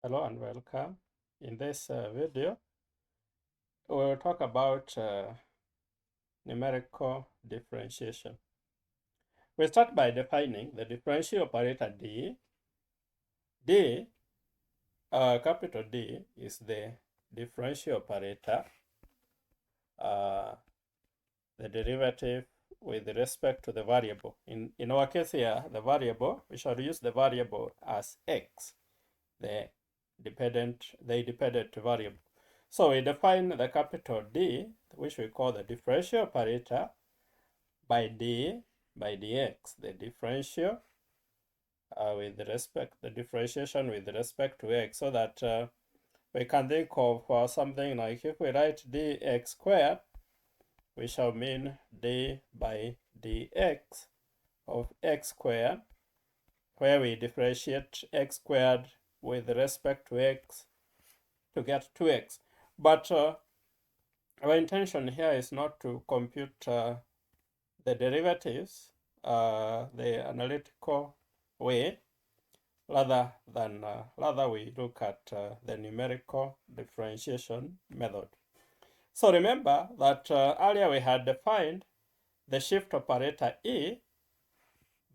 Hello and welcome. In this video, we'll talk about numerical differentiation. We start by defining the differential operator D. D, capital D, is the differential operator, the derivative with respect to the variable. In our case here, the variable, we shall use the variable as x, the dependent variable. So we define the capital D, which we call the differential operator, by d by dx, the differential the differentiation with respect to x, so that we can think of something like, if we write dx squared, we shall mean d by dx of x squared, where we differentiate x squared with respect to x to get 2x. But our intention here is not to compute the derivatives the analytical way, rather we look at the numerical differentiation method. So remember that earlier we had defined the shift operator E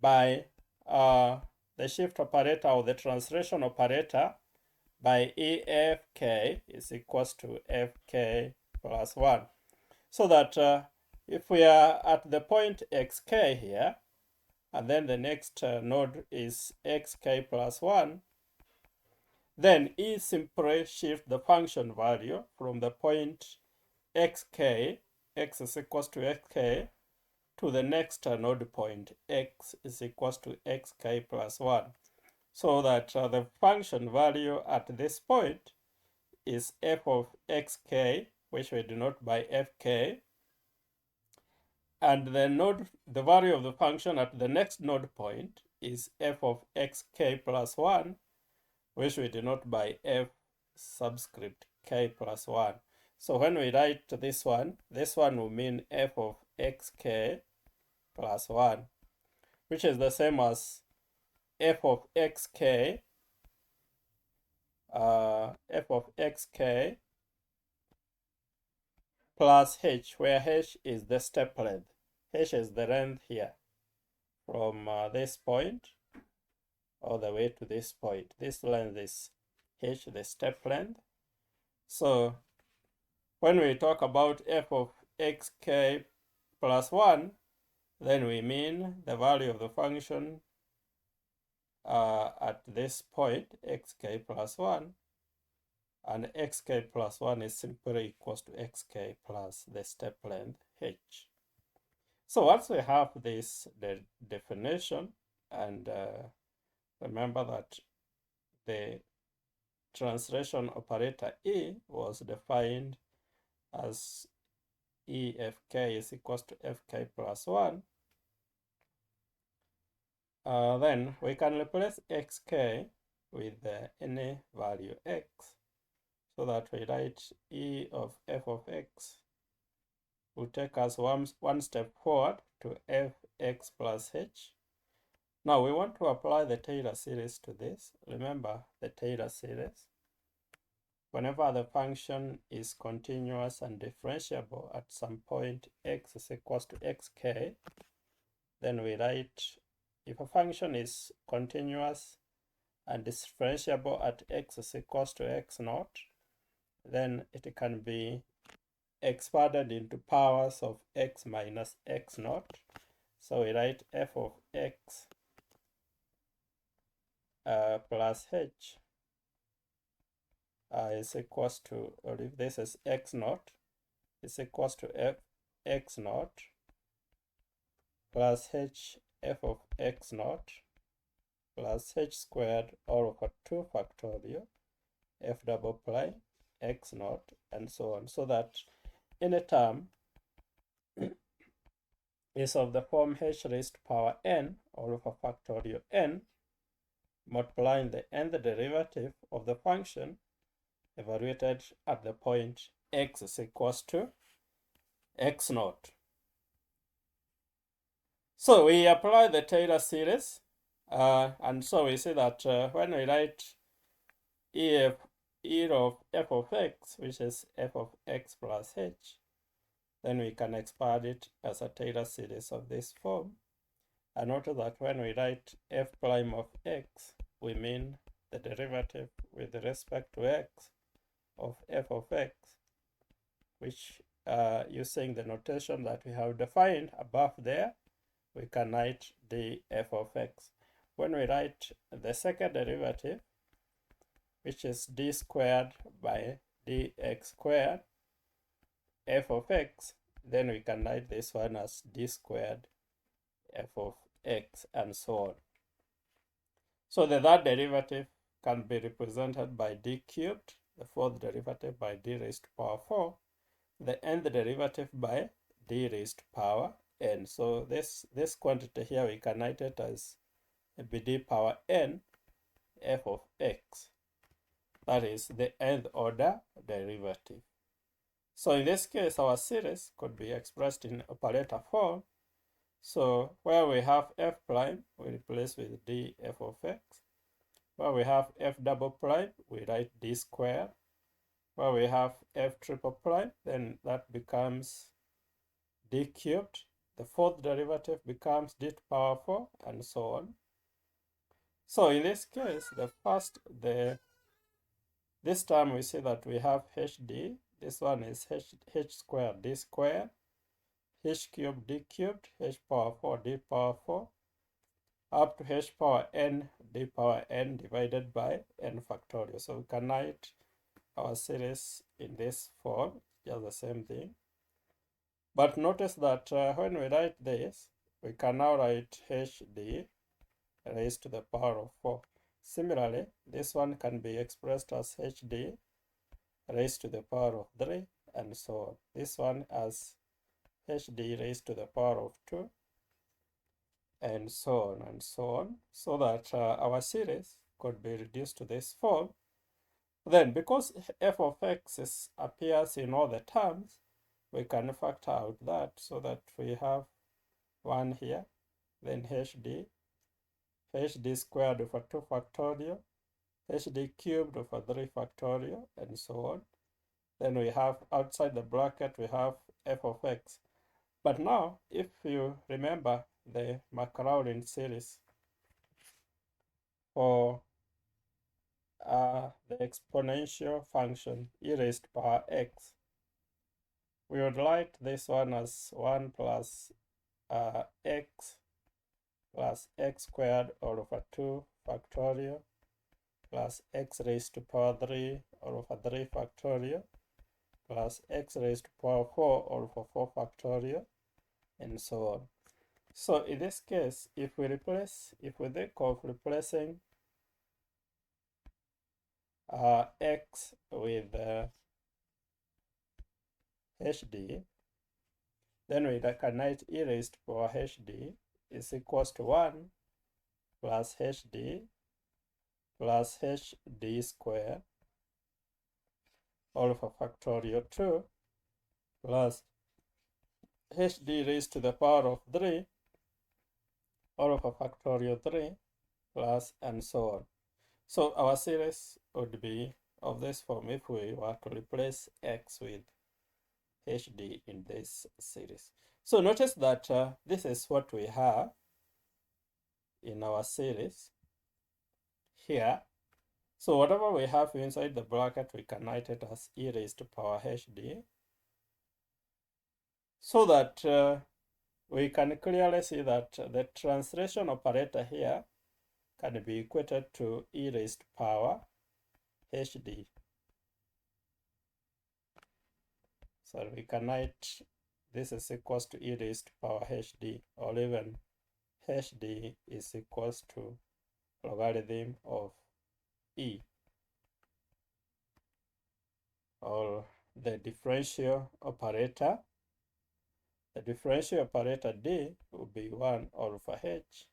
by the shift operator or the translation operator by EFK is equals to FK plus 1. So that if we are at the point xk here, and then the next node is xk plus 1, then E simply shift the function value from the point xk, x is equals to xk, to the next node point, x is equals to xk plus 1. So that the function value at this point is f of xk, which we denote by fk, and the value of the function at the next node point is f of xk plus 1, which we denote by f subscript k plus 1. So when we write this one will mean f of xk plus 1, which is the same as f of xk plus h, where h is the step length. H is the length here from this point all the way to this point. This length is h, the step length. So when we talk about f of xk plus 1, then we mean the value of the function at this point, xk plus 1, and xk plus 1 is simply equals to xk plus the step length h. So once we have this definition, and remember that the translation operator E was defined as EFK is equals to FK plus 1, then we can replace xk with any value x, so that we write E of f of x will take us one step forward to fx plus h. Now we want to apply the Taylor series to this. Remember the Taylor series. Whenever the function is continuous and differentiable at some point x is equals to xk, then we write, if a function is continuous and differentiable at x is equals to x naught, then it can be expanded into powers of x minus x naught. So we write f of x plus h is equals to, or if this is x naught, is equals to f x naught plus h f of x naught plus h squared all over 2 factorial f double prime x naught, and so on, so that any term is of the form h raised to power n all over factorial n, multiplying the nth derivative of the function evaluated at the point x is equals to x naught. So we apply the Taylor series, and so we see that when we write e of f of x, which is f of x plus h, then we can expand it as a Taylor series of this form. And notice that when we write f prime of x, we mean the derivative with respect to x of f of x, which using the notation that we have defined above there, we can write df of x. When we write the second derivative, which is d squared by dx squared f of x, then we can write this one as d squared f of x, and so on. So the third derivative can be represented by d cubed, the fourth derivative by d raised to power 4, the nth derivative by d raised to power n. So this quantity here, we can write it as bd power n f of x. That is the nth order derivative. So in this case, our series could be expressed in operator form. So where we have f prime, we replace with d f of x. Where we have f double prime, we write d squared. Where we have f triple prime, then that becomes d cubed. The fourth derivative becomes d to the power 4, and so on. So in this case, this time we see that we have hd. This one is h squared d squared, h cubed d cubed, h power 4 d power 4, up to h power n d power n divided by n factorial. So we can write our series in this form, just the same thing. But notice that when we write this, we can now write hd raised to the power of 4. Similarly, this one can be expressed as hd raised to the power of 3, and so on. This one as hd raised to the power of 2, and so on and so on, so that our series could be reduced to this form. Then, because f of x appears in all the terms, we can factor out that, so that we have 1 here, then hd squared over 2 factorial, hd cubed over 3 factorial, and so on. Then we have outside the bracket, we have f of x. But now, if you remember the Maclaurin series for the exponential function e raised to power x, we would write this one as 1 plus x plus x squared all over 2 factorial plus x raised to power 3 all over 3 factorial plus x raised to power 4 all over 4 factorial, and so on. So in this case, if we think of replacing x with hd, then we can write e raised to power hd is equals to 1 plus hd plus hd squared all over factorial 2 plus hd raised to the power of 3 all over factorial 3 plus, and so on. So our series would be of this form if we were to replace x with hd in this series. So notice that this is what we have in our series here. So whatever we have inside the bracket, we can write it as e raised to power hd, so that we can clearly see that the translation operator here can be equated to e raised to power hd. So we can write this is equals to e raised to power hd, or even hd is equals to logarithm of e, or the differential operator. The differential operator d will be 1 over h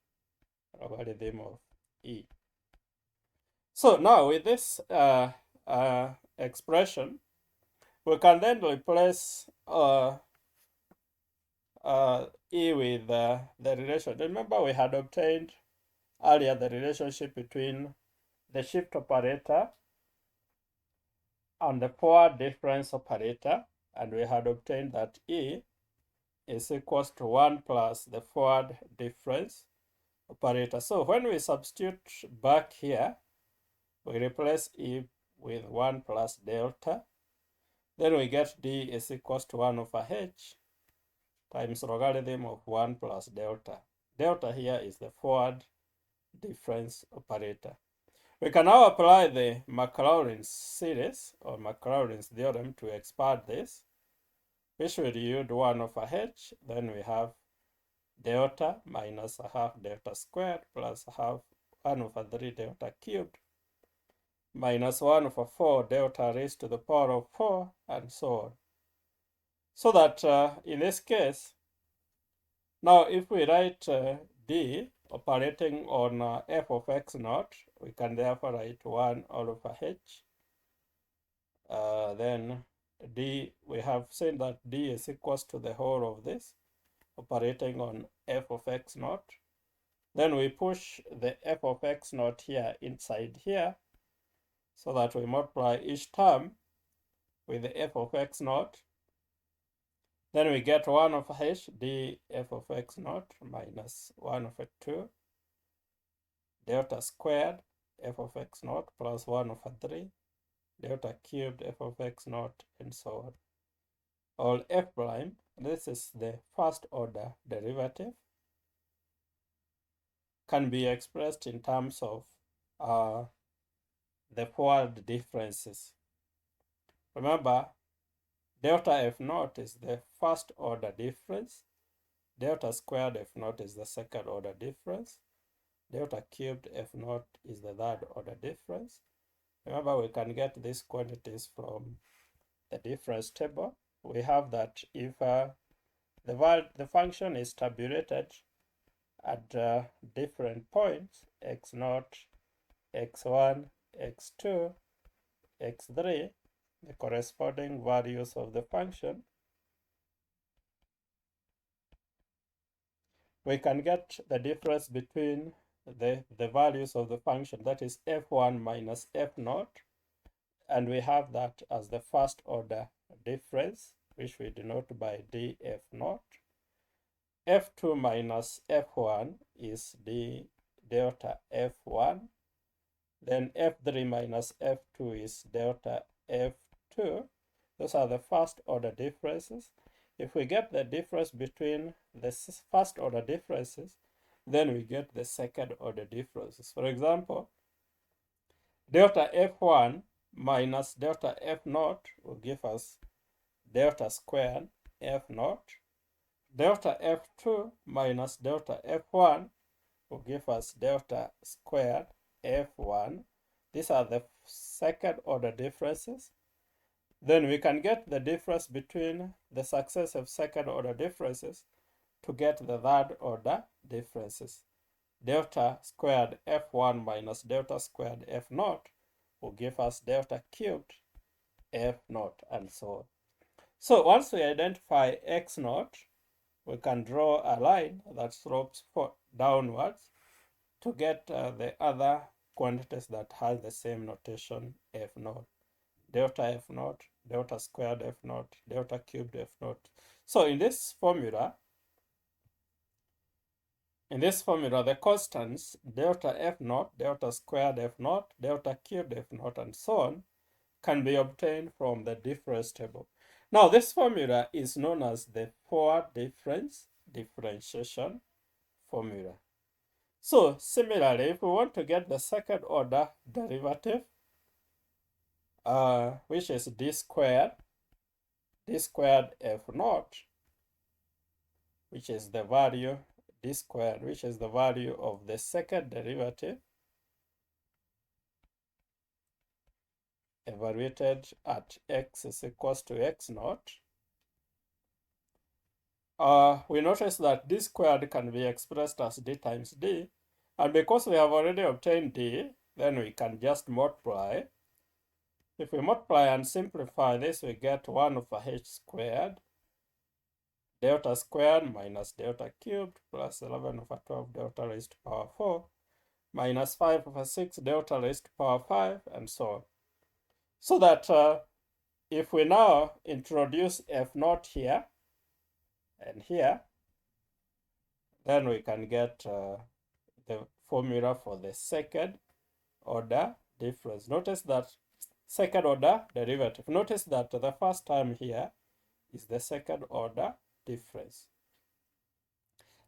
logarithm of e. So now with this expression, we can then replace e with the relation. Remember, we had obtained earlier the relationship between the shift operator on the forward difference operator, and we had obtained that E is equals to 1 plus the forward difference operator. So when we substitute back here, we replace E with 1 plus delta. Then we get D is equals to 1 over H times logarithm of 1 plus delta. Delta here is the forward difference operator. We can now apply the Maclaurin's series or Maclaurin's theorem to expand this, which will yield 1 over H. Then we have delta minus a half delta squared plus a half 1 over 3 delta cubed minus 1 over 4 delta raised to the power of 4, and so on. So that in this case, now if we write D operating on f of x naught, we can therefore write 1 all over H. Then D, we have seen that D is equals to the whole of this operating on f of x naught. Then we push the f of x naught here inside here, so that we multiply each term with the f of x naught. Then we get 1 over h d f of x naught minus 1 over 2 delta squared f of x naught plus 1 over 3 delta cubed f of x naught, and so on. All f prime, this is the first order derivative, can be expressed in terms of the forward differences. Remember, delta f naught is the first order difference, delta squared f naught is the second order difference, delta cubed f naught is the third order difference. Remember, we can get these quantities from the difference table. We have that if the function is tabulated at different points, x0, x1, x2, x3, the corresponding values of the function, we can get the difference between the values of the function, that is f1 minus f0, and we have that as the first order difference, which we denote by df0. f2 minus f1 is the delta f1. Then f3 minus f2 is delta f2. Those are the first order differences. If we get the difference between the first order differences, then we get the second order differences. For example, delta f1 minus delta f0 will give us delta squared f0. Delta f2 minus delta f1 will give us delta squared f1. These are the second order differences. Then we can get the difference between the successive second order differences to get the third order differences. Delta squared f1 minus delta squared f0 will give us delta cubed f0, and so on. So once we identify x0, we can draw a line that slopes downwards to get the other quantities that has the same notation f0. Delta f0, delta squared f0, delta cubed f0. So in this formula, the constants delta f0, delta squared f0, delta cubed f0, and so on can be obtained from the difference table. Now this formula is known as the forward differentiation formula. So similarly, if we want to get the second order derivative, which is d squared f0, which is the value d squared, which is the value of the second derivative evaluated at x is equals to x0. We notice that d squared can be expressed as d times d, and because we have already obtained d, then we can just multiply. If we multiply and simplify this, we get 1 over h squared, delta squared minus delta cubed plus 11 over 12 delta raised to power 4 minus 5 over 6 delta raised to power 5, and so on. So that if we now introduce f naught here and here, then we can get the formula for the second order difference. Notice that second order derivative. Notice that the first term here is the second order difference.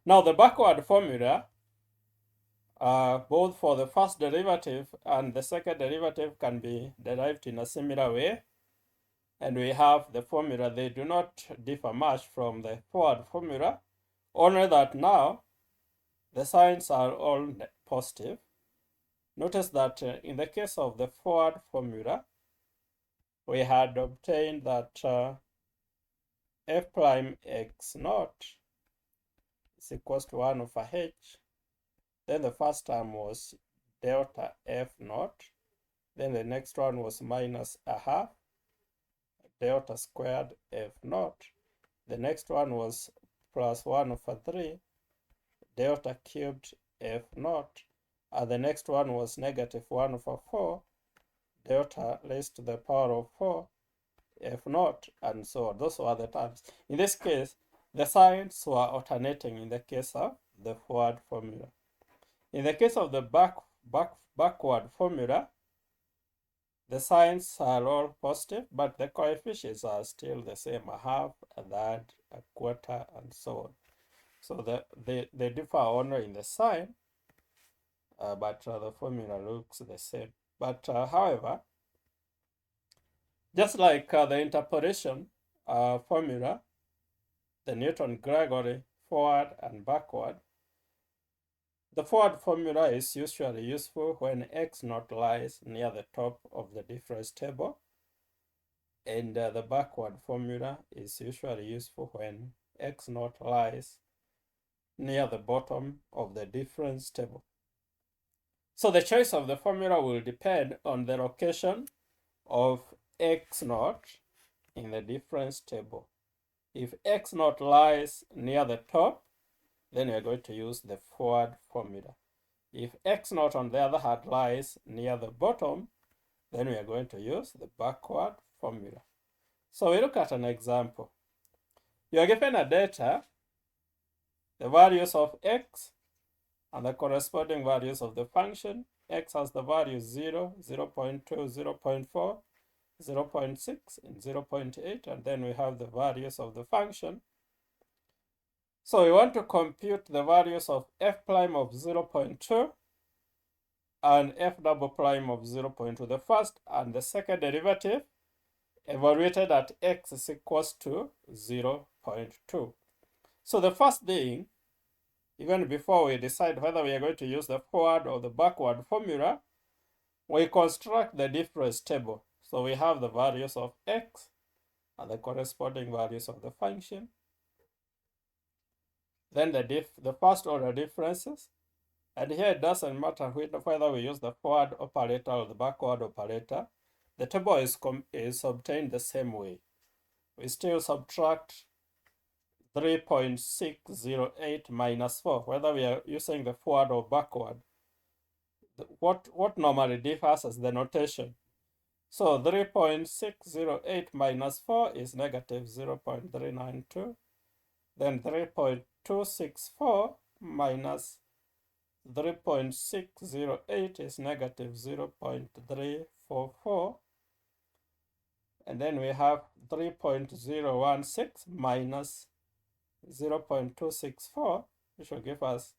Now the backward formula, both for the first derivative and the second derivative, can be derived in a similar way. And we have the formula. They do not differ much from the forward formula, only that now the signs are all positive. Notice that in the case of the forward formula, we had obtained that f prime x naught is equals to 1 over h. Then the first term was delta f naught. Then the next one was minus a half delta squared f naught. The next one was plus 1 over 3 delta cubed f naught. And the next one was negative 1 over 4 delta raised to the power of 4 f naught, and so on. Those were the terms. In this case, the signs were alternating in the case of the forward formula. In the case of the backward formula, the signs are all positive, but the coefficients are still the same: a half, a third, a quarter, and so on. So they differ only in the sign, but the formula looks the same. But however, just like the interpolation formula, the Newton-Gregory forward and backward, the forward formula is usually useful when x naught lies near the top of the difference table, and the backward formula is usually useful when x naught lies near the bottom of the difference table. So the choice of the formula will depend on the location of x naught in the difference table. If x naught lies near the top, then we are going to use the forward formula. If x naught, on the other hand, lies near the bottom, then we are going to use the backward formula. So we look at an example. You are given a data, the values of x, and the corresponding values of the function. X has the values 0, 0.2, 0.4, 0.6, and 0.8, and then we have the values of the function. So we want to compute the values of f prime of 0.2 and f double prime of 0.2, the first and the second derivative, evaluated at x is equals to 0.2. So the first thing, even before we decide whether we are going to use the forward or the backward formula, we construct the difference table. So we have the values of x and the corresponding values of the function. Then the first order differences. And here it doesn't matter whether we use the forward operator or the backward operator. The table is obtained the same way. We still subtract 3.608 minus 4, whether we are using the forward or backward. What normally differs is the notation. So 3.608 minus 4 is negative 0.392. Then 3.264 minus 3.608 is negative 0.344. And then we have 3.016 minus 0.264, which will give us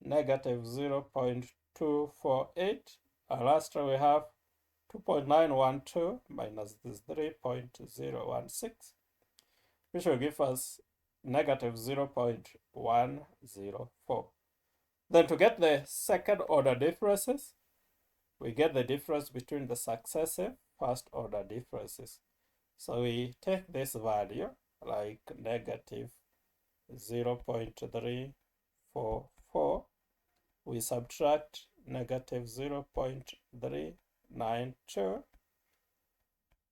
negative 0.248. And lastly, we have 2.912 minus this 3.016, which will give us negative 0.104. Then to get the second order differences, we get the difference between the successive first order differences. So we take this value, like negative 0.344, we subtract negative 0.392,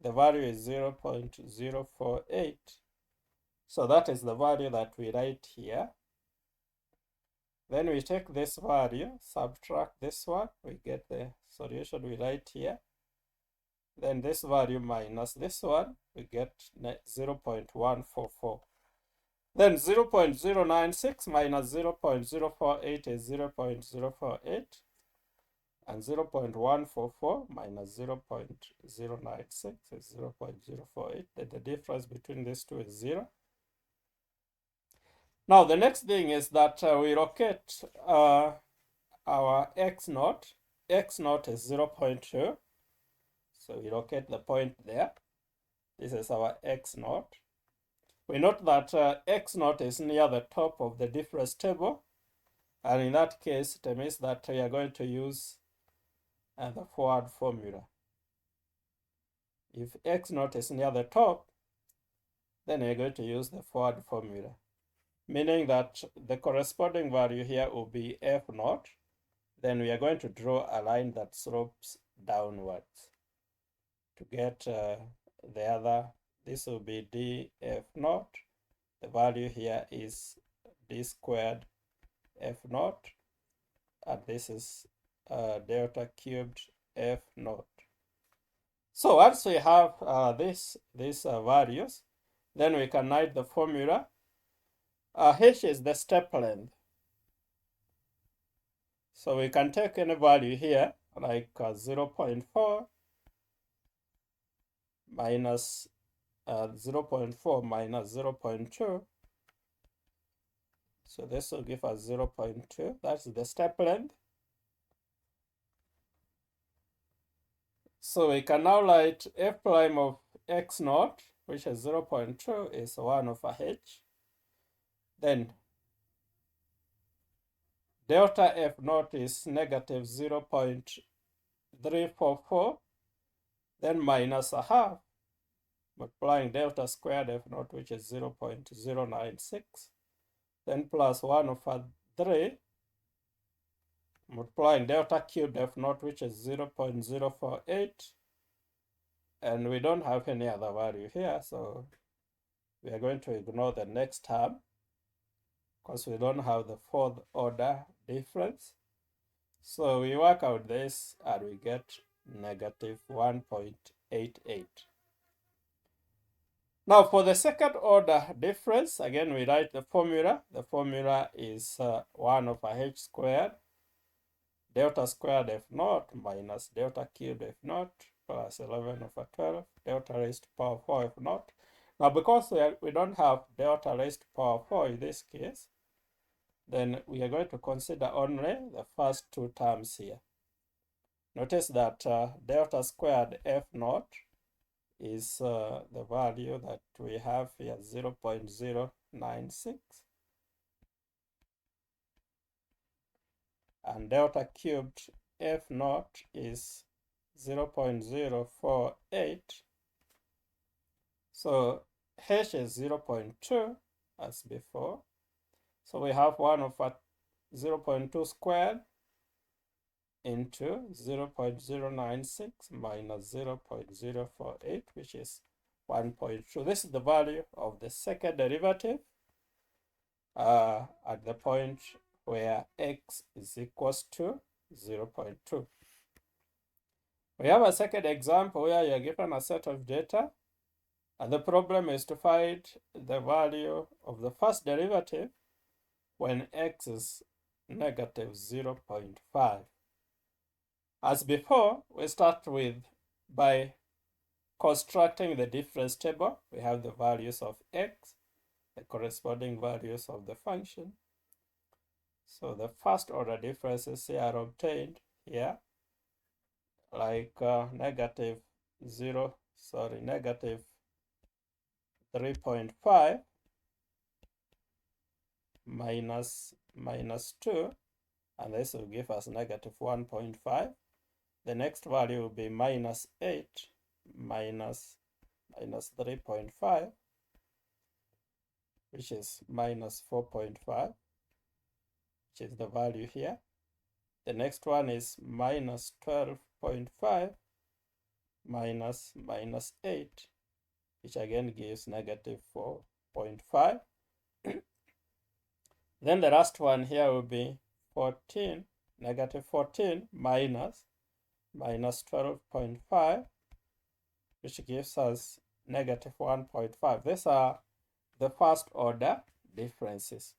the value is 0.048. So that is the value that we write here. Then we take this value, subtract this one, we get the solution we write here. then this value minus this one, we get 0.144. Then 0.096 minus 0.048 is 0.048, and 0.144 minus 0.096 is 0.048. Then the difference between these two is 0. Now the next thing is that we locate our x naught. X naught is 0.2. So we locate the point there. This is our x naught. We note that x naught is near the top of the difference table. And in that case, it means that we are going to use the forward formula. If x naught is near the top, then we're going to use the forward formula, meaning that the corresponding value here will be f naught. Then we are going to draw a line that slopes downwards to get the other. This will be df naught. The value here is d squared f naught, and this is delta cubed f naught. So once we have these values, then we can write the formula. H is the step length. So we can take any value here, like 0.4 minus 0.4 minus 0.2. So this will give us 0.2. That's the step length. So we can now write f prime of x naught, which is 0.2, is 1 over h. Then delta f naught is negative 0.344, then minus a half, multiplying delta squared f naught, which is 0.096, then plus 1 over 3, multiplying delta cubed f naught, which is 0.048, and we don't have any other value here, so we are going to ignore the next term because we don't have the fourth order difference. So we work out this and we get negative 1.88. Now for the second order difference, again we write the formula. The formula is 1 over h squared delta squared f naught minus delta cubed f naught plus 11 over 12 delta raised to power 4 f naught. Now because we don't have delta raised to power 4 in this case, then we are going to consider only the first two terms here. Notice that delta squared f naught is the value that we have here, 0.096. And delta cubed f naught is 0.048. So h is 0.2 as before. So we have 1 over 0.2 squared into 0.096 minus 0.048, which is 1.2. This is the value of the second derivative at the point where x is equals to 0.2. We have a second example where you are given a set of data, and the problem is to find the value of the first derivative when x is negative 0.5. As before, we start by constructing the difference table. We have the values of x, the corresponding values of the function. So the first order differences here are obtained here, like negative 3.5 minus 2, and this will give us negative 1.5. The next value will be minus 8 minus 3.5, which is minus 4.5, which is the value here. The next one is minus 12.5 minus 8, which again gives negative 4.5. Then the last one here will be 14, negative 14 minus 12.5, which gives us negative 1.5. These are the first order differences.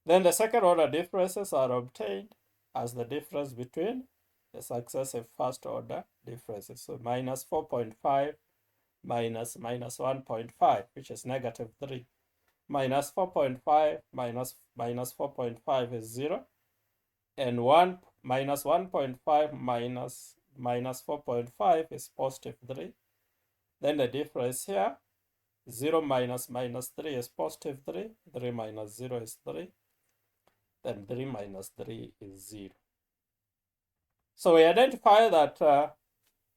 Then the second order differences are obtained as the difference between the successive first order differences. So minus 4.5 minus 1.5, which is negative 3. Minus 4.5 minus 4.5 is 0. And 1 minus 1.5 minus 4.5 is positive 3. Then the difference here, 0 minus 3 is positive 3. 3 minus 0 is 3. Then 3 minus 3 is 0. So we identify that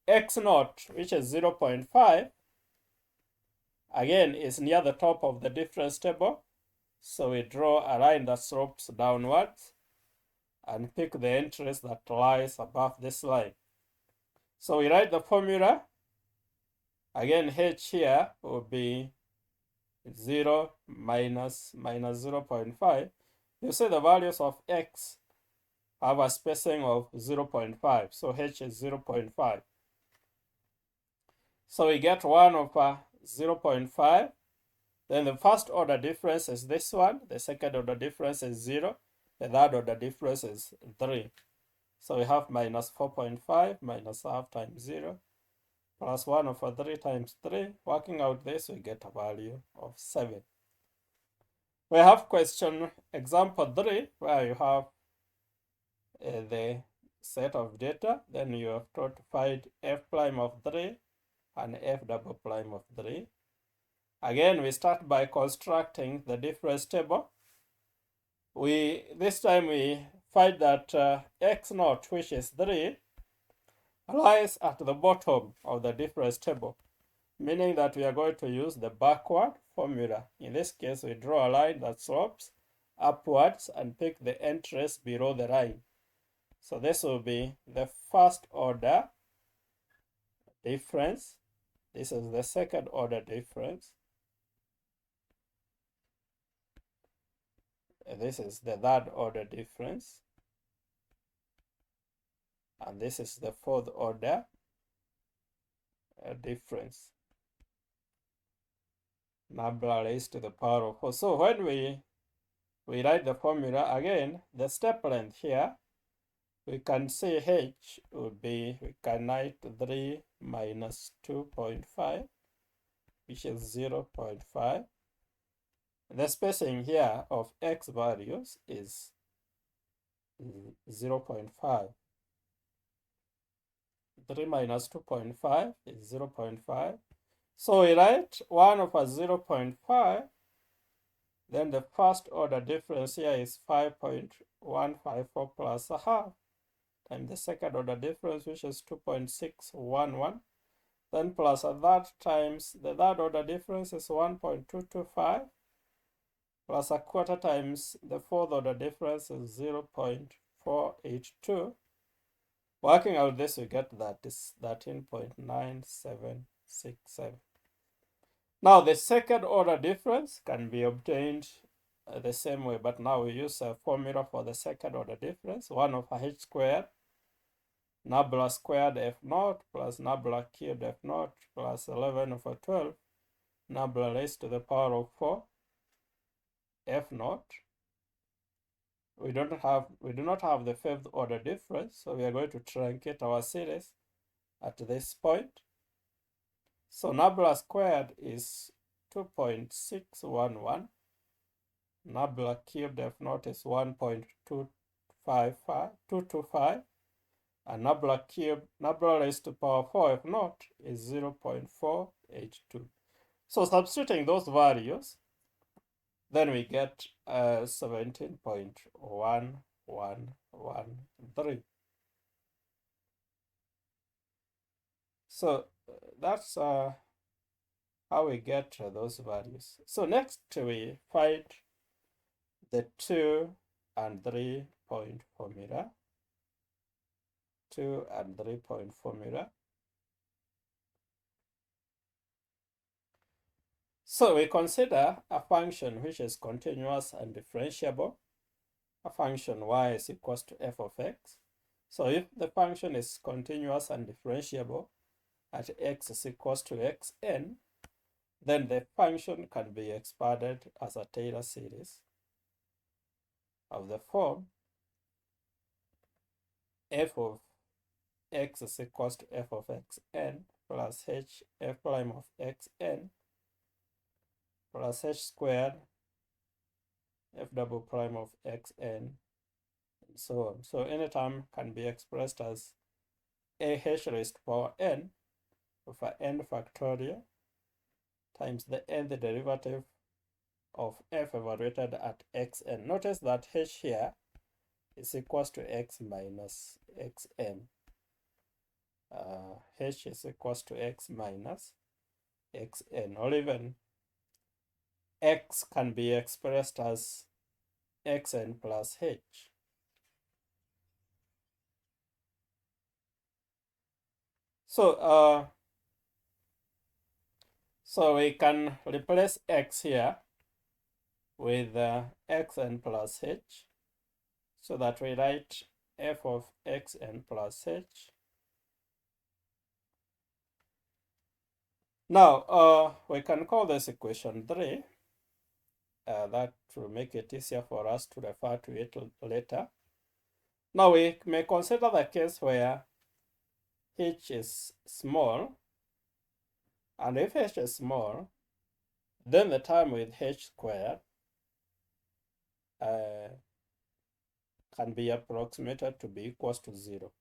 x naught, which is 0.5, again is near the top of the difference table. So we draw a line that slopes downwards and pick the entries that lies above this line. So we write the formula. Again, h here will be 0 minus 0.5. You see the values of x have a spacing of 0.5. So h is 0.5. So we get 1 over 0.5. Then the first order difference is this one. The second order difference is 0. The third order difference is 3. So we have minus 4.5 minus half times 0 plus 1 over 3 times 3. Working out this, we get a value of 7. We have question example 3, where you have the set of data. Then you have to find f prime of 3 and f double prime of 3. Again, we start by constructing the difference table. This time we find that x naught, which is 3, lies at the bottom of the difference table, meaning that we are going to use the backward formula. In this case, we draw a line that slopes upwards and pick the entries below the line. So this will be the first order difference. This is the second order difference. This is the third order difference. And this is the fourth order difference. Number raised to the power of 4. So when we write the formula again, the step length here, we can see h would be, we can write 3 minus 2.5, which is 0.5. The spacing here of x values is 0.5. 3 minus 2.5 is 0.5. So we write 1 over 0.5. Then the first order difference here is 5.154 plus a half times the second order difference, which is 2.611. Then plus a third times the third order difference is 1.225. Plus a quarter times the fourth order difference is 0.482. Working out this, we get that is 13.9767. Now the second order difference can be obtained the same way, but now we use a formula for the second order difference. 1 over h squared nabla squared f naught plus nabla cubed f naught plus 11 over 12 nabla raised to the power of 4 f naught. We do not have the fifth order difference, so we are going to truncate our series at this point. So nabla squared is 2.611. Nabla cubed f naught is 1.225, and nabla raised to power 4 f naught is 0.482. So substituting those values, then we get 17.113. So that's how we get those values. So next we find the 2 and 3 point formula. 2 and 3 point formula. So we consider a function which is continuous and differentiable. A function y is equals to f of x. So if the function is continuous and differentiable, at x is equals to xn, then the function can be expanded as a Taylor series of the form f of x is equals to f of xn plus h f prime of xn plus h squared f double prime of xn, and so on. So any term can be expressed as a h raised to power n over n factorial times the nth derivative of f evaluated at xn. Notice that h here is equals to x minus xn. H is equals to x minus xn, or even x can be expressed as xn plus h. So we can replace x here with xn plus h, so that we write f of xn plus h. Now we can call this equation 3. That will make it easier for us to refer to it later. Now we may consider the case where h is small, and if h is small, then the term with h squared can be approximated to be equals to 0.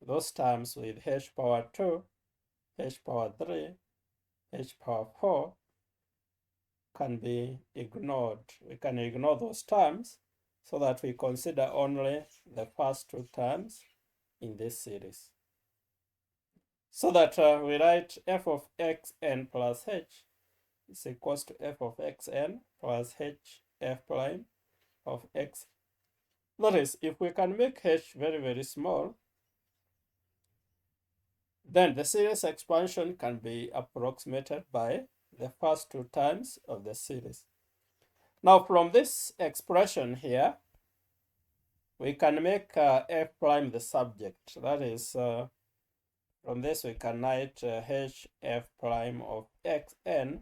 Those terms with h power 2, h power 3, h power 4 can be ignored. We can ignore those terms so that we consider only the first two terms in this series. So that we write f of xn plus h is equals to f of xn plus h f prime of x. That is, if we can make h very, very small, then the series expansion can be approximated by the first two terms of the series. Now from this expression here, we can make f prime the subject. That is, from this we can write h f prime of xn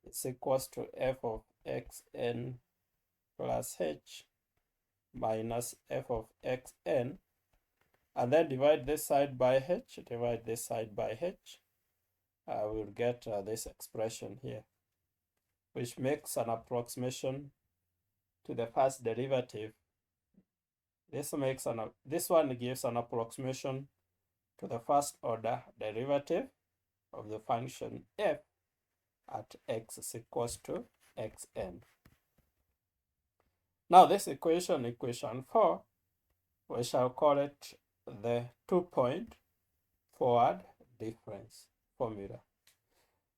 is equals to f of xn plus h minus f of xn, and then divide this side by h, divide this side by h. We'll get this expression here, which makes an approximation to the first derivative. This one gives an approximation to the first order derivative of the function f at x is equals to xn. Now this equation, equation 4, we shall call it the 2-point forward difference formula.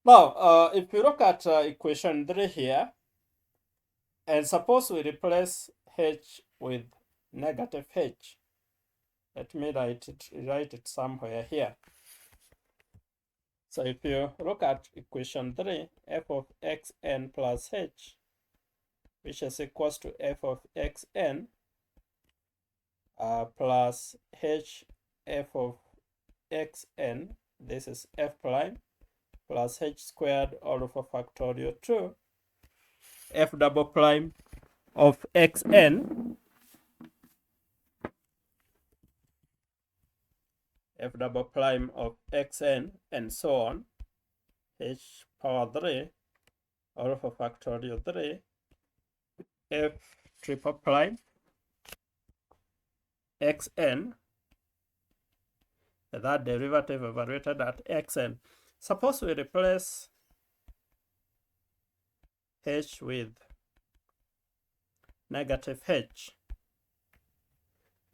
Now, if you look at equation 3 here, and suppose we replace h with negative h. Let me write it somewhere here. So if you look at equation 3, f of xn plus h, which is equals to f of xn plus h f of xn, this is f prime, plus h squared all over factorial 2, f double prime of xn, f double prime of xn, and so on, h power 3 all over factorial 3, f triple prime xn, that derivative evaluated at xn. Suppose we replace h with negative h,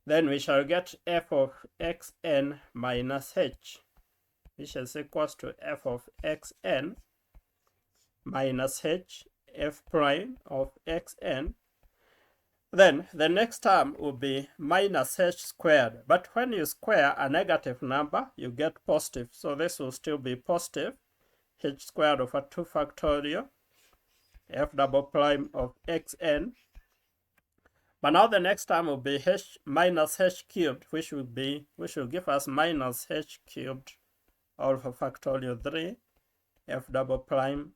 then we shall get f of xn minus h, which is equals to f of xn minus h f prime of xn. Then the next term will be minus h squared, but when you square a negative number, you get positive. So this will still be positive, h squared over 2 factorial, f double prime of xn But now the next term will be h minus h cubed, which will give us minus h cubed all over factorial 3 f double prime,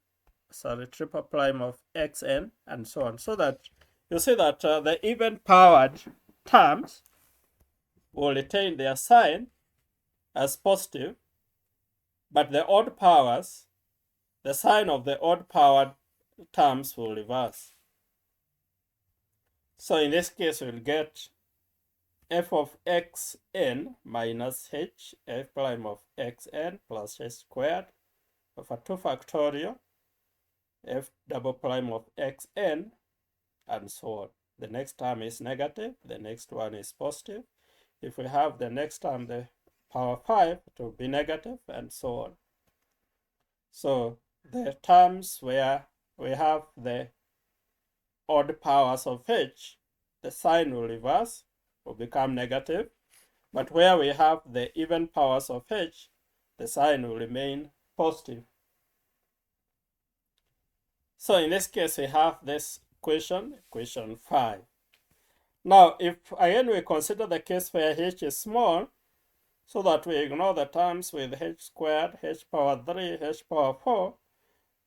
triple prime of xn, and so on. So that you see that the even powered terms will retain their sign as positive, but the odd powers, the sign of the odd powered terms will reverse. So in this case, we'll get f of xn minus h f prime of xn plus h squared over 2 factorial f double prime of xn, and so on. The next term is negative, the next one is positive. If we have the next term, the power 5, it will be negative, and so on. So the terms where we have the odd powers of h, the sign will reverse, will become negative. But where we have the even powers of h, the sign will remain positive. So in this case, we have this equation 5. Now, if again we consider the case where h is small, so that we ignore the terms with h squared, h power 3, h power 4,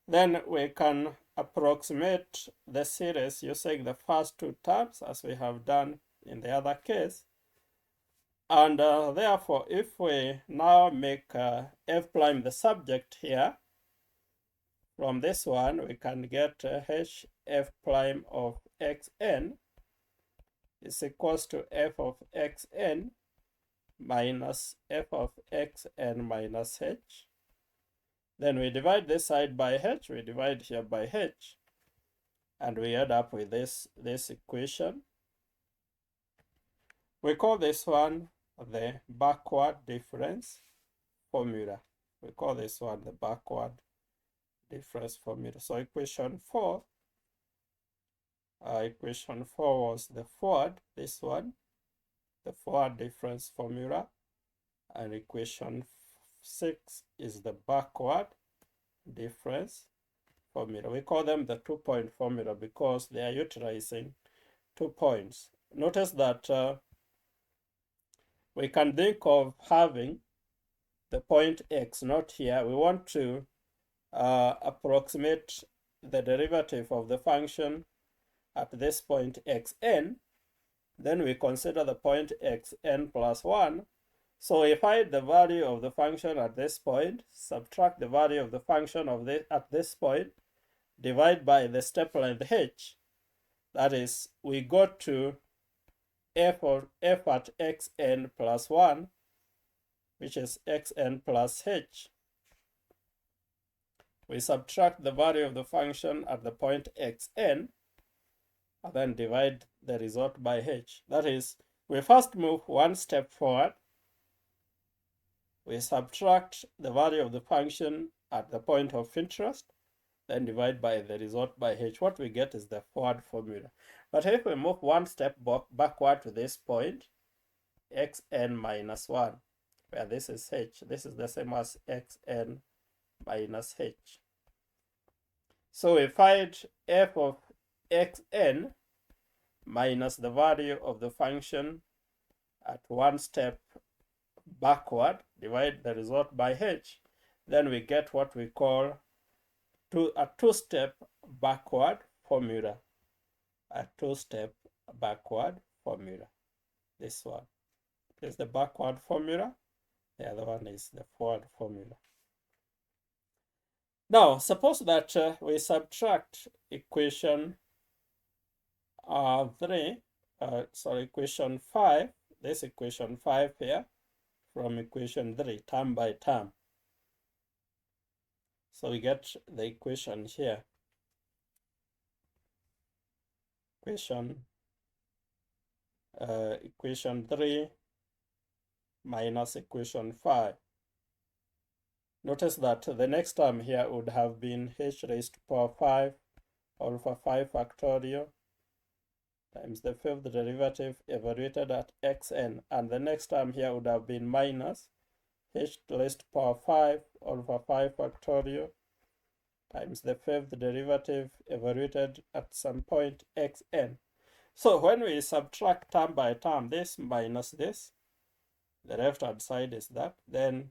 then we can approximate the series using the first two terms as we have done in the other case. And therefore, if we now make f prime the subject here, from this one we can get h f prime of xn is equals to f of xn minus f of xn minus h. Then we divide this side by h, we divide here by h, and we end up with this equation. We call this one the backward difference formula. We call this one the backward difference formula. So equation 4 was the forward, this one, the forward difference formula, and equation 6 is the backward difference formula. We call them the 2-point formula because they are utilizing 2 points. Notice that we can think of having the point x not here. We want to approximate the derivative of the function at this point xn. Then we consider the point xn plus 1. So we find the value of the function at this point, subtract the value of the function at this point, divide by the step length h. That is, we go to f at xn plus 1, which is xn plus h. We subtract the value of the function at the point xn, and then divide the result by h. That is, we first move one step forward, we subtract the value of the function at the point of interest, then divide by the result by h. What we get is the forward formula. But if we move one step backward to this point, xn minus 1, where this is h, this is the same as xn minus h. So we find f of xn minus the value of the function at one step backward, divide the result by h, then we get what we call a two-step backward formula. A two-step backward formula. This one is the backward formula. The other one is the forward formula. Now, suppose that we subtract equation equation 5, this equation 5 here, from equation 3, term by term. So we get the equation here. Equation 3 minus equation 5. Notice that the next term here would have been h raised to power 5 all over 5 factorial times the fifth derivative evaluated at xn, and the next term here would have been minus h raised to power 5 all over 5 factorial times the fifth derivative evaluated at some point xn. So when we subtract term by term, this minus this, the left-hand side is that, then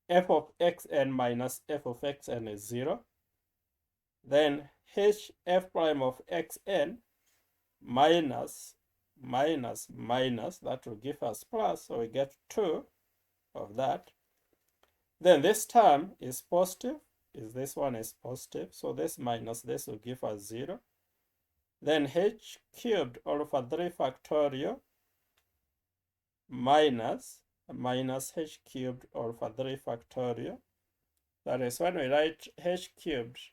f of xn minus f of xn is 0. Then h f prime of xn minus that will give us plus, so we get 2 of that. Then this term is positive, this one is positive, so this minus this will give us 0. Then h cubed all over 3 factorial minus h cubed all over 3 factorial. That is, when we write h cubed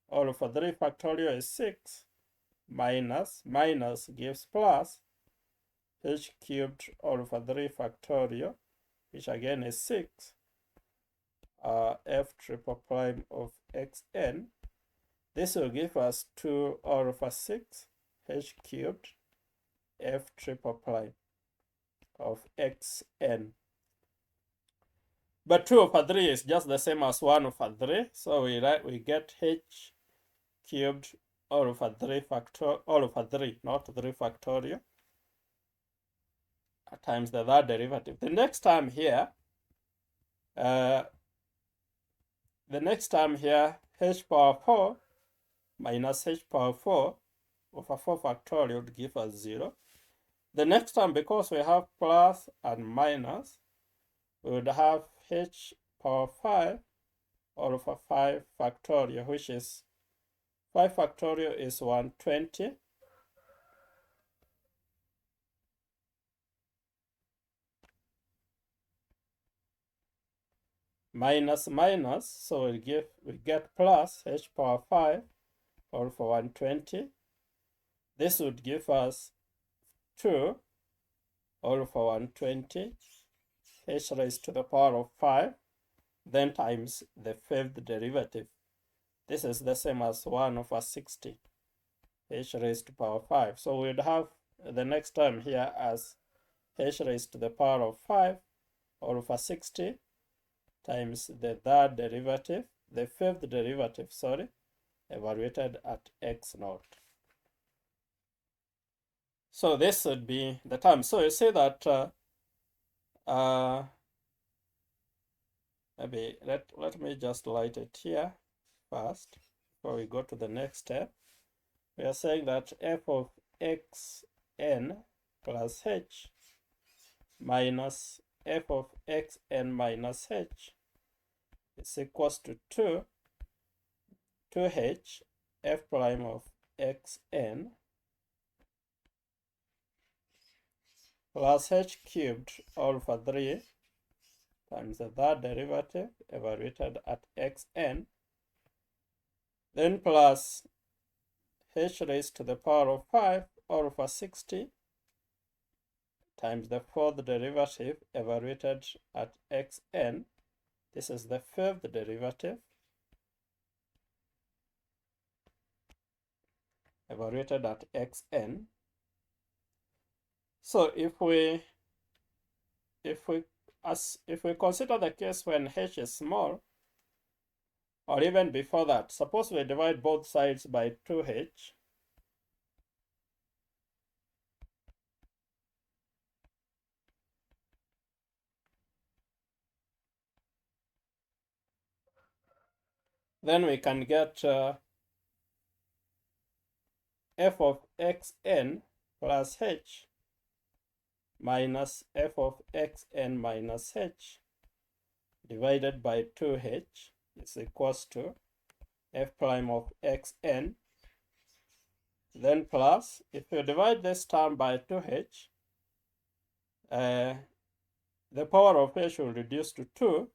all over 3 factorial is 6, minus gives plus h cubed all over 3 factorial, which again is 6, f triple prime of xn. This will give us 2 all over 6 h cubed f triple prime of xn. But 2 over 3 is just the same as 1 over 3, so we get h cubed all over 3 factorial, all over 3, not 3 factorial, times the third derivative. The next term here, h power 4 minus h power 4 over 4 factorial would give us 0. The next term, because we have plus and minus, we would have h power 5 all over 5 factorial, which is 5 factorial is 120. Minus, so we get plus h power 5 all over 120. This would give us 2 all over 120, h raised to the power of 5, then times the fifth derivative. This is the same as 1 over 60, h raised to the power of 5. So we would have the next term here as h raised to the power of 5 all over 60 times the third derivative, the fifth derivative, sorry, evaluated at x naught. So this would be the term. So you see that maybe let me just light it here first before we go to the next step. We are saying that f of xn plus h minus f of xn minus h is equals to 2h f prime of xn plus h cubed all over 3 times the third derivative evaluated at xn, then plus h raised to the power of 5 all over 60 times the fourth derivative evaluated at xn. This is the fifth derivative evaluated at xn. So if we consider the case when h is small, or even before that, suppose we divide both sides by 2h. Then we can get f of xn plus h minus f of xn minus h divided by 2h is equals to f prime of xn. Then plus, if you divide this term by 2h, the power of h will reduce to 2.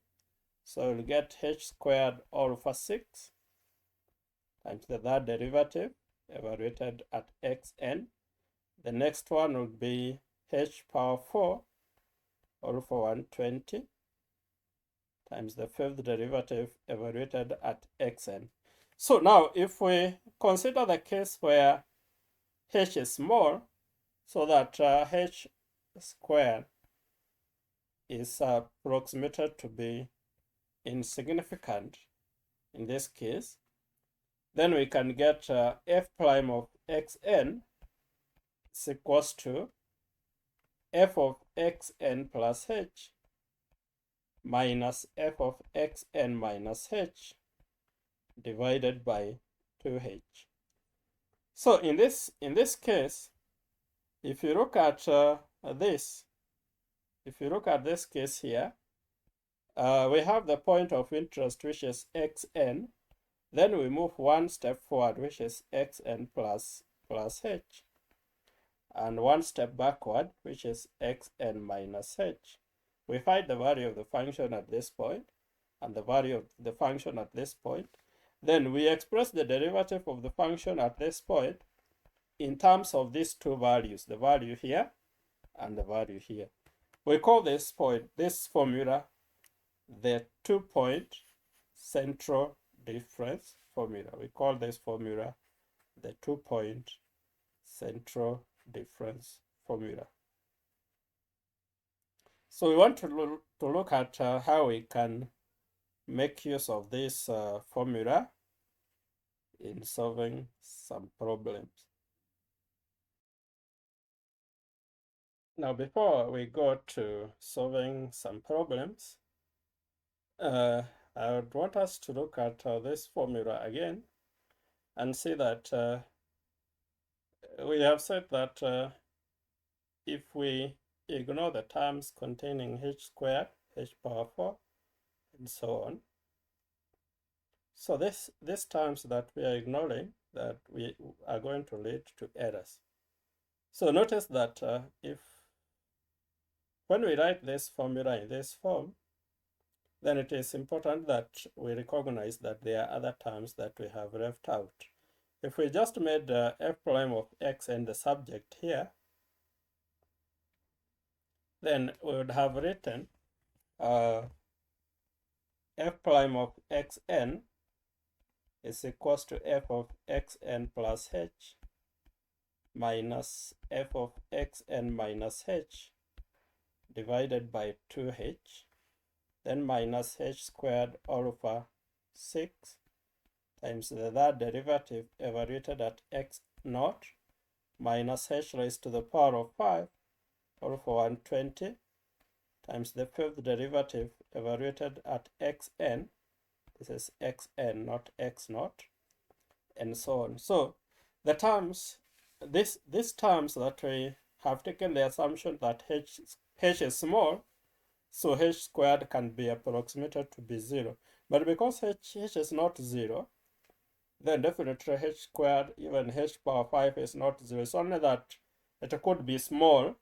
So we'll get h squared all over 6 times the third derivative evaluated at xn. The next one will be h power 4 all over 120 times the fifth derivative evaluated at xn. So now if we consider the case where h is small, so that h squared is approximated to be insignificant in this case, then we can get f prime of xn is equals to f of xn plus h minus f of xn minus h divided by 2h. So in this case, if you look at this case here, we have the point of interest, which is xn. Then we move one step forward, which is xn plus h, and one step backward, which is xn minus h. We find the value of the function at this point and the value of the function at this point. Then we express the derivative of the function at this point in terms of these two values, the value here and the value here. We call this formula, the 2-point central difference formula. We call this formula the 2-point central difference formula. So we want to look at how we can make use of this formula in solving some problems. Now, before we go to solving some problems, I would want us to look at this formula again and see that we have said that if we ignore the terms containing h squared, h power 4, and so on. So these terms that we are ignoring, that we are going to lead to errors. So notice that when we write this formula in this form, then it is important that we recognize that there are other terms that we have left out. If we just made f prime of x and the subject here, then we would have written f prime of xn is equals to f of xn plus h minus f of xn minus h divided by 2h, then minus h squared all over 6 times the third derivative evaluated at x naught minus h raised to the power of 5 all over 120 times the fifth derivative evaluated at xn. This is xn, not x naught, and so on. So the terms, these terms that we have taken the assumption that h is small, so h squared can be approximated to be 0. But because h is not 0, then definitely h squared, even h power 5, is not 0. It's only that it could be small,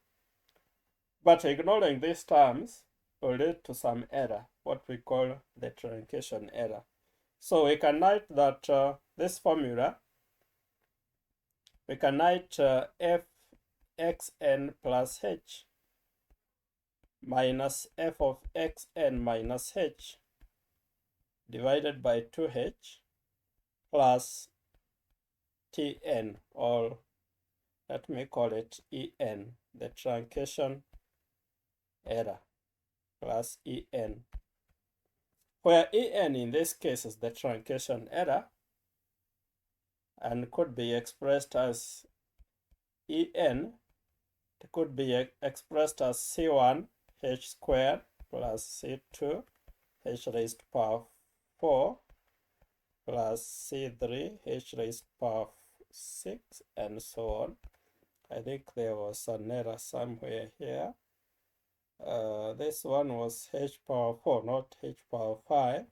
but ignoring these terms will lead to some error, what we call the truncation error. So we can write that this formula, we can write f xn plus h minus f of xn minus h divided by 2h plus tn, or let me call it en, the truncation error, plus en, where en in this case is the truncation error and could be expressed as en. It could be expressed as c1 h squared plus c2 h raised to power 4 plus c3 h raised to power 6, and so on. I think there was an error somewhere here. This one was h power 4, not h power 5,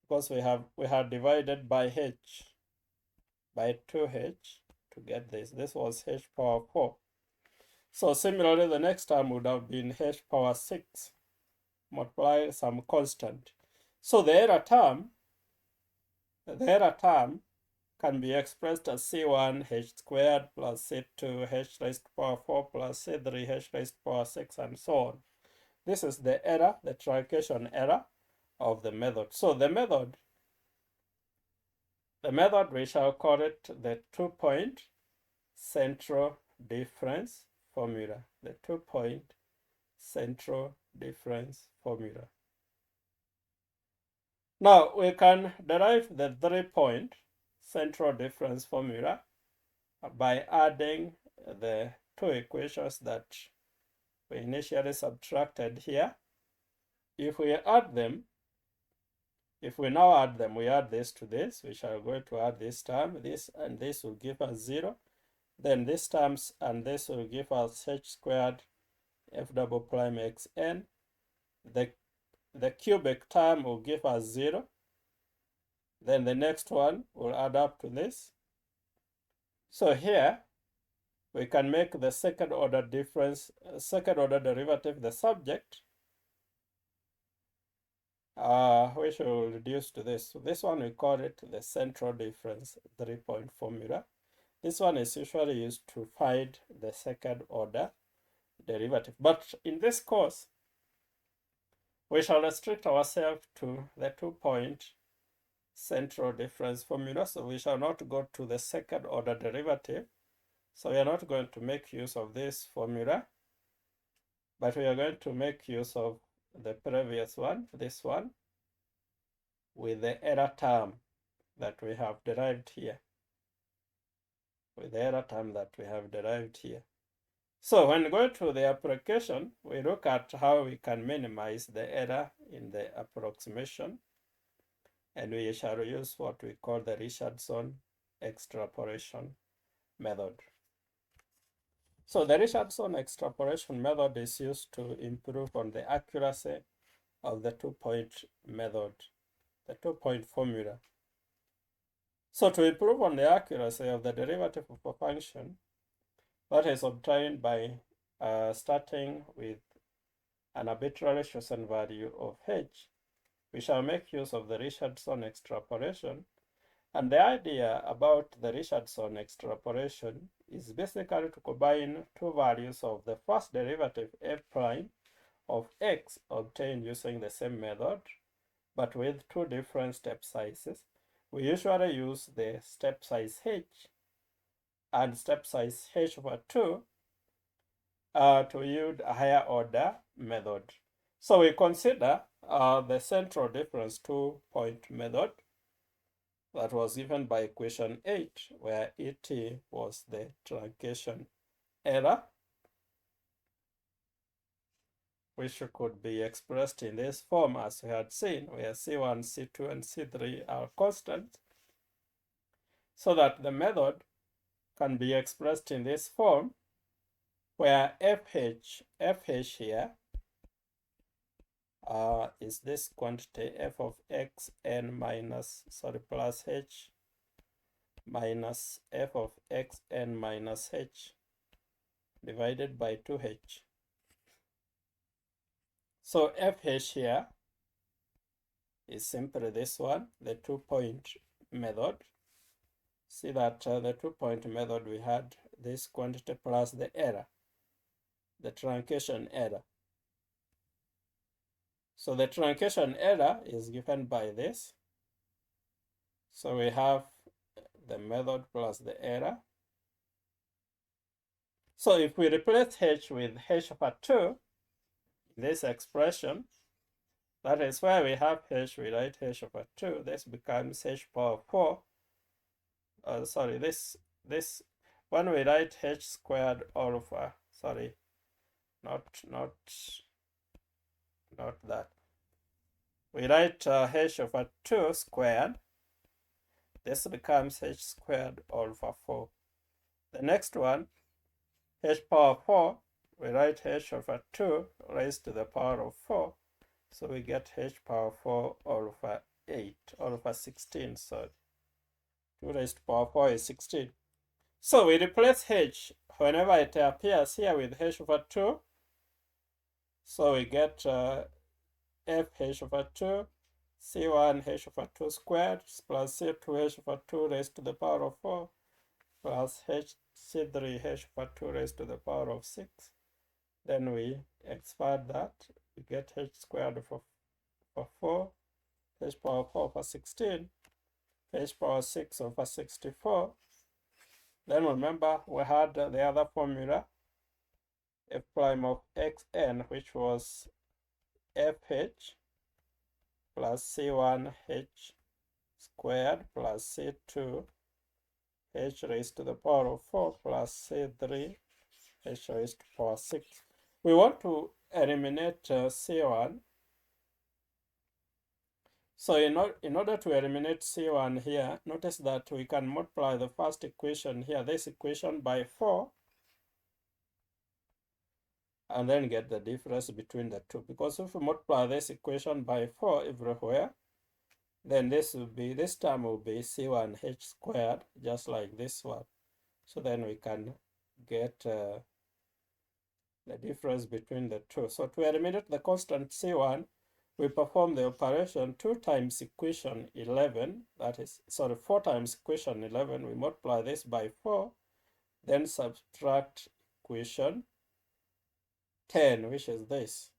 because we had divided by h by 2h to get this. This was h power 4. So similarly, the next term would have been h power 6 multiply some constant. So the error term can be expressed as c1 h squared plus c2 h raised to power 4 plus c3 h raised to power 6, and so on. This is the error, the truncation error of the method. So the method, we shall call it the 2-point central difference formula, the 2-point central difference formula. Now we can derive the 3-point central difference formula by adding the two equations that we initially subtracted here. If we add them, if we now add them, we add this to this, we shall go to add this term, this and this will give us 0. Then these terms and this will give us h squared f double prime xn. The cubic term will give us 0. Then the next one will add up to this. So here we can make the second order derivative the subject, which will reduce to this. So this one we call it the central difference 3-point formula. This one is usually used to find the second order derivative. But in this course, we shall restrict ourselves to the 2-point central difference formula. So we shall not go to the second order derivative. So we are not going to make use of this formula, but we are going to make use of the previous one, this one, with the error term that we have derived here. So when going to the application, we look at how we can minimize the error in the approximation, and we shall use what we call the Richardson extrapolation method. So the Richardson extrapolation method is used to improve on the accuracy of the 2-point method, the 2-point formula. So to improve on the accuracy of the derivative of a function, that is obtained by starting with an arbitrary chosen value of h, we shall make use of the Richardson extrapolation. And the idea about the Richardson extrapolation is basically to combine two values of the first derivative f prime of x obtained using the same method, but with two different step sizes. We usually use the step size h and step size h over 2 to yield a higher order method. So we consider the central difference 2-point method that was given by equation 8, where et was the truncation error, which could be expressed in this form as we had seen, where C1, C2, and C3 are constants, so that the method can be expressed in this form, where fh here is this quantity f of x n plus h minus f of x n minus h divided by 2h. So fh here is simply this one, the 2-point method. See that the 2-point method, we had this quantity plus the error, the truncation error. So the truncation error is given by this. So we have the method plus the error. So if we replace h with h over 2, this expression, that is where we have h, we write h over 2. This becomes h power 4. This when we write h squared all over, not that. We write h over 2 squared. This becomes h squared all over 4. The next one, h power 4, we write h over 2 raised to the power of 4. So we get h power 4 all over 8, all over 16, so 2 raised to power 4 is 16. So we replace h whenever it appears here with h over 2. So we get f h over 2, c1 h over 2 squared plus c2 h over 2 raised to the power of 4 plus c3 h over 2 raised to the power of 6. Then we expand that, we get h squared over 4, h power 4 over 16, h power 6 over 64. Then remember we had the other formula, f prime of xn, which was fh plus c1 h squared plus c2 h raised to the power of 4 plus C3 h raised to the power 6. We want to eliminate C1. So in order to eliminate C1 here, notice that we can multiply the first equation here, this equation, by 4, and then get the difference between the two. Because if we multiply this equation by 4 everywhere, then this term will be C1h squared, just like this one. So then we can get the difference between the two. So to eliminate the constant C1, we perform the operation 2 times equation 11, 4 times equation 11. We multiply this by 4, then subtract equation 10, which is this.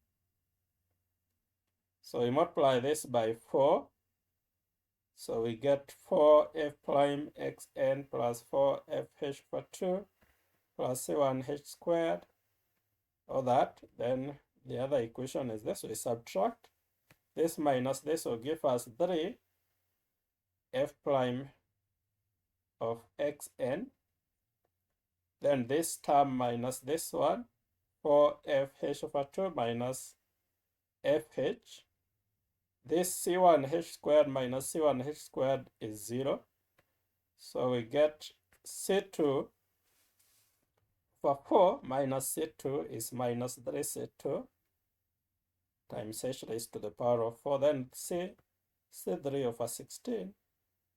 So we multiply this by 4. So we get 4f prime xn plus 4fh over 2 plus c1h squared. All that. Then the other equation is this. We subtract this minus this will give us 3 f prime of xn. Then this term minus this one, 4fh over 2 minus fh. This c1h squared minus c1h squared is 0. So we get c2 over 4 minus c2 is minus 3c2 times h raised to the power of 4. Then c3 over 16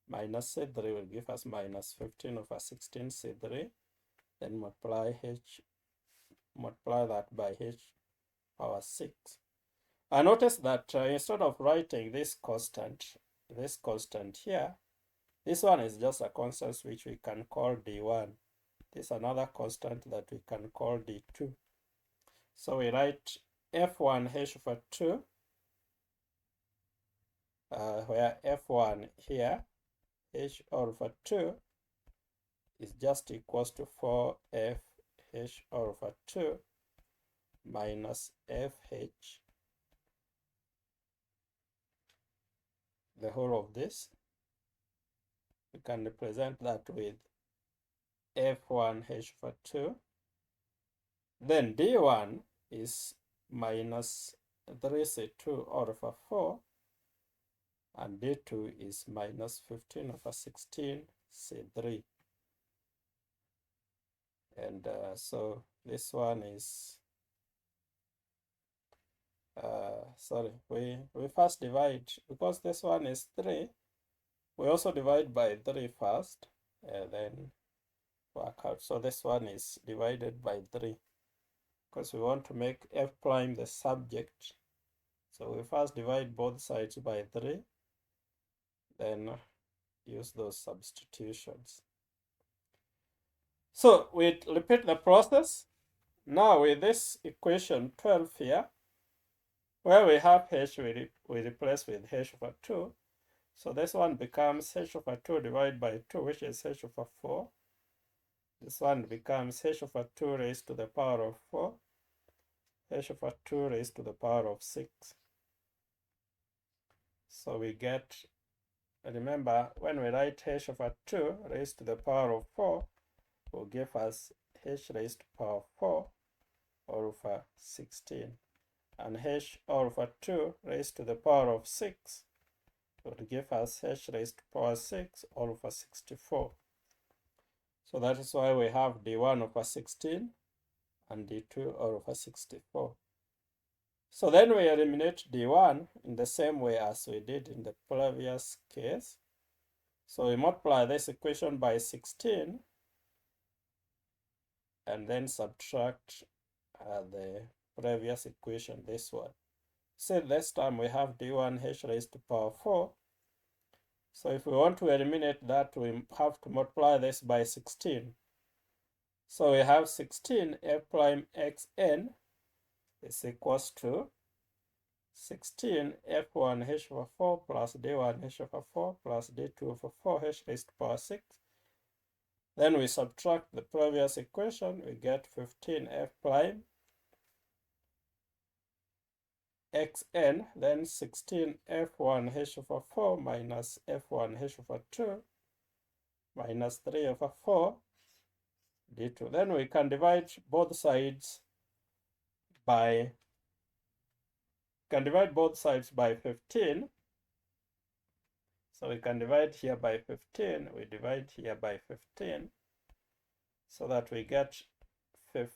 minus c3 will give us minus 15 over 16 c3. Then multiply that by h power 6. I notice that instead of writing this constant here, this one is just a constant which we can call d1. This is another constant that we can call d2. So we write f1 h over 2, where f1 here, h over 2, is just equals to 4f h over 2 minus fh, the whole of this. We can represent that with f1 h over 2. Then d1 is minus 3c2 all over 4, and d2 is minus 15 over 16 c3. And so this one is we first divide, because this one is 3, we also divide by 3 first, and then work out. So this one is divided by 3, because we want to make f prime the subject. So we first divide both sides by 3, then use those substitutions. So we repeat the process. Now with this equation 12 here, where we have h, we replace with h over 2. So this one becomes h over 2 divided by 2, which is h over 4. This one becomes h over 2 raised to the power of 4, h over 2 raised to the power of 6. So we get, remember, when we write h over 2 raised to the power of 4, will give us h raised to the power of 4 all over 16. And h all over 2 raised to the power of 6 would give us h raised to the power 6 all over 64. So that is why we have d1 over 16 and d2 all over 64. So then we eliminate d1 in the same way as we did in the previous case. So we multiply this equation by 16 and then subtract the previous equation, this one. So this time we have d1 h raised to the power 4. So if we want to eliminate that, we have to multiply this by 16. So we have 16 f prime xn is equals to 16 f1 h over 4 plus d1 h over 4 plus d2 over 4 h raised to the power 6. Then we subtract the previous equation, we get 15 f prime xn, then 16 f1 h over 4 minus f1 h over 2 minus 3 over 4 d2. Then we can divide both sides by 15. So we can divide here by 15, we divide here by 15, so that we get f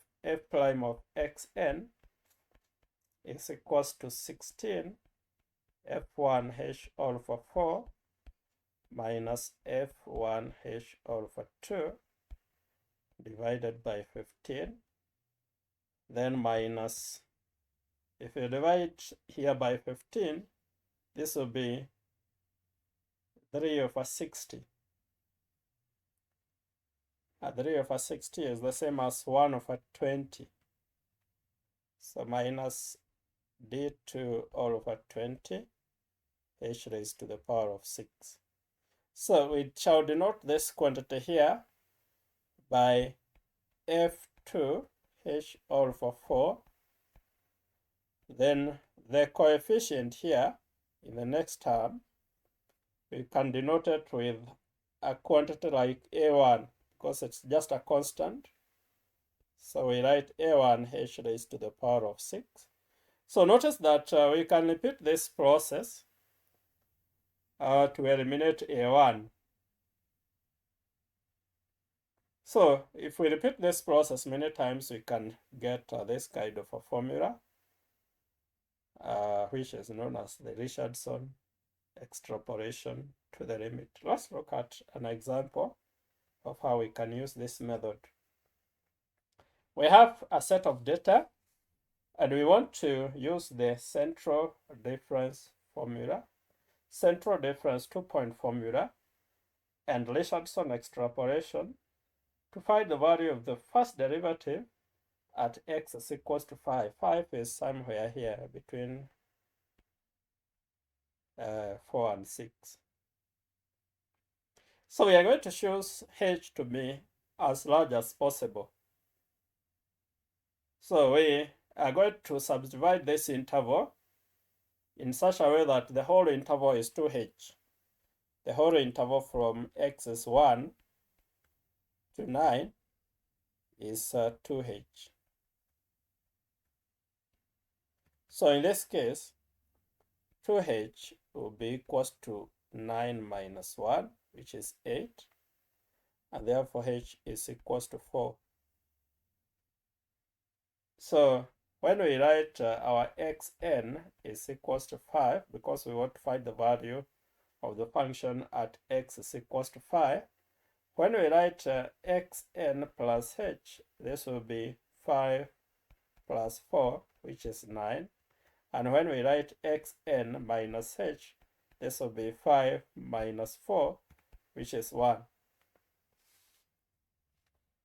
prime of xn is equals to 16 f1 h all over 4 minus f1 h all over 2 divided by 15, then minus, if you divide here by 15, this will be 3 over 60. 3 over 60 is the same as 1 over 20. So minus d2 all over 20, h raised to the power of 6. So we shall denote this quantity here by f2 h all over 4. Then the coefficient here in the next term, we can denote it with a quantity like a1 because it's just a constant. So we write a1 h raised to the power of 6. So notice that we can repeat this process to eliminate a1. So if we repeat this process many times, we can get this kind of a formula, which is known as the Richardson extrapolation to the limit. Let's look at an example of how we can use this method. We have a set of data, and we want to use the central difference formula, central difference 2-point formula, and Richardson extrapolation to find the value of the first derivative at x is equals to 5. 5 is somewhere here between 4 and 6. So we are going to choose h to be as large as possible. So we are going to subdivide this interval in such a way that the whole interval is 2h. The whole interval from x is 1 to 9 is 2h. So in this case, 2h will be equals to 9 minus 1, which is 8, and therefore h is equals to 4. So when we write our xn is equals to 5, because we want to find the value of the function at x is equals to 5, when we write xn plus h, this will be 5 plus 4, which is 9. And when we write xn minus h, this will be 5 minus 4, which is 1.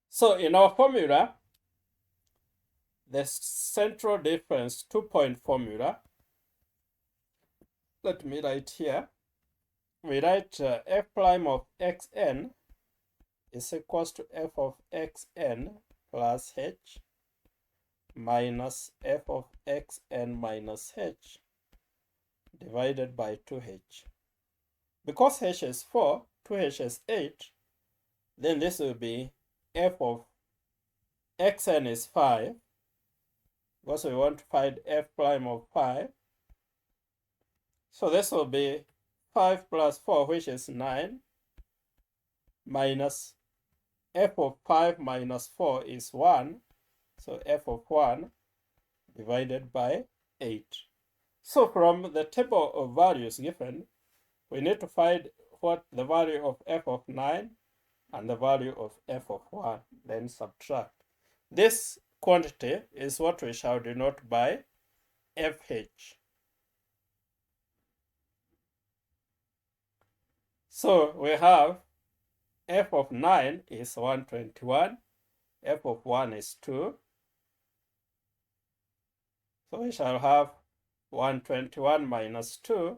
So in our formula, the central difference 2-point formula, let me write here. We write f prime of xn is equals to f of xn plus h minus f of xn minus h divided by 2h. Because h is 4, 2h is 8, then this will be f of xn is 5, because we want to find f prime of 5. So this will be 5 plus 4, which is 9, minus f of 5 minus 4 is 1. So f of 1 divided by 8. So from the table of values given, we need to find what the value of f of 9 and the value of f of 1, then subtract. This quantity is what we shall denote by fh. So we have f of 9 is 121, f of 1 is 2. So we shall have 121 minus 2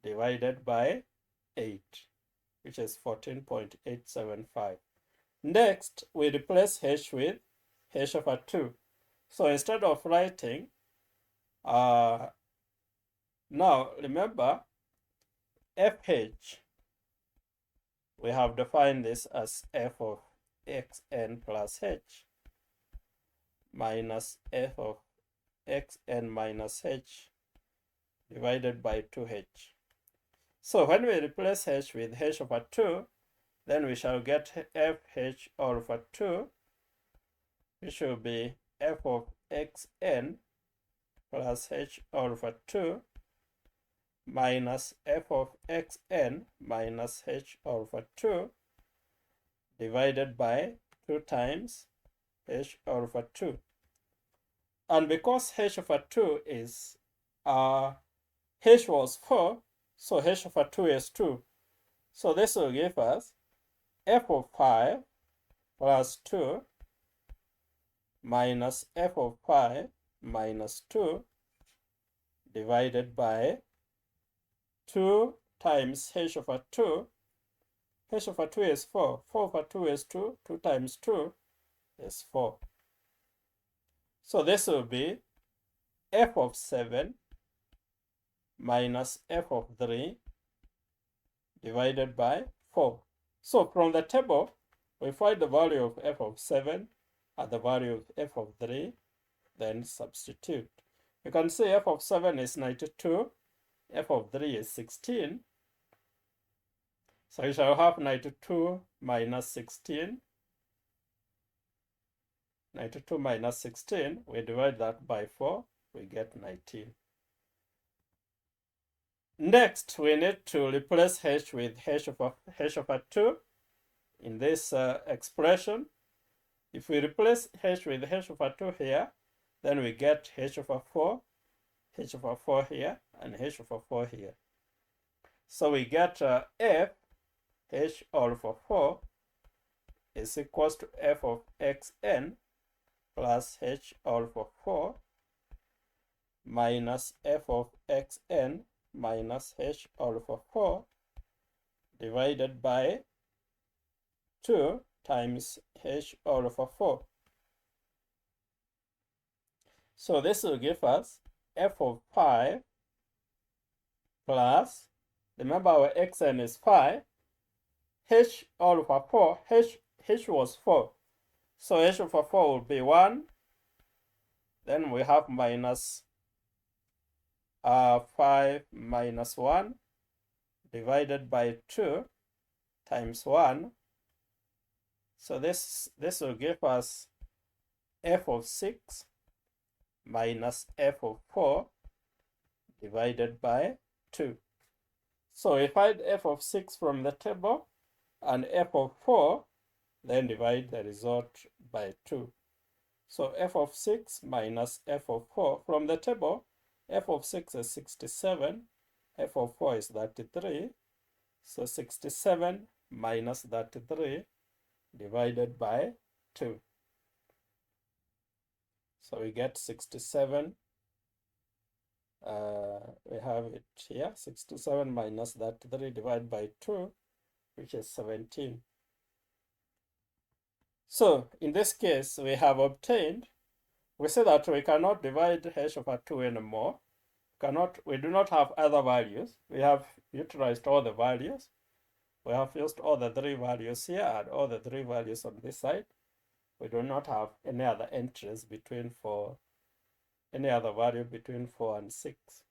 divided by 8, which is 14.875. Next, we replace h with h over 2. So instead of writing, now remember, fh we have defined this as f of xn plus h minus f of xn minus h divided by 2h. So when we replace h with h over 2, then we shall get fh all over 2, which will be f of xn plus h all over 2 minus f of xn minus h all over 2 divided by 2 times h all over 2. And because h over 2 is h was 4, so h over 2 is 2. So this will give us f of 5 plus 2 minus f of 5 minus 2 divided by 2 times h over 2. H over 2 is 4. 4 over 2 is 2. 2 times 2 is 4. So this will be f of 7 minus f of 3 divided by 4. So from the table, we find the value of f of 7 and the value of f of 3, then substitute. You can see f of 7 is 92, f of 3 is 16. So you shall have 92 minus 16. 92 minus 16, we divide that by 4, we get 19. Next, we need to replace h with h over 2 in this expression. If we replace h with h over 2 here, then we get h over 4 here, and h over 4 here. So we get f h all over 4 is equals to f of xn plus h all over 4 minus f of xn minus h all over 4 divided by 2 times h all over 4. So this will give us f of 5 plus, remember our xn is 5, h all over 4, h was 4. So h over 4 will be 1. Then we have minus 5 minus 1 divided by 2 times 1. So this will give us f of 6 minus f of 4 divided by 2. So we find f of 6 from the table and f of 4, then divide the result by 2. So f of 6 minus f of 4 from the table, f of 6 is 67, f of 4 is 33. So 67 minus 33 divided by 2. So we get 67. We have it here, 67 minus 33 divided by 2, which is 17. So in this case, we have obtained, we say that we cannot divide h over 2 anymore. We do not have other values. We have utilized all the values. We have used all the 3 values here and all the 3 values on this side. We do not have any other entries between any other value between 4 and 6.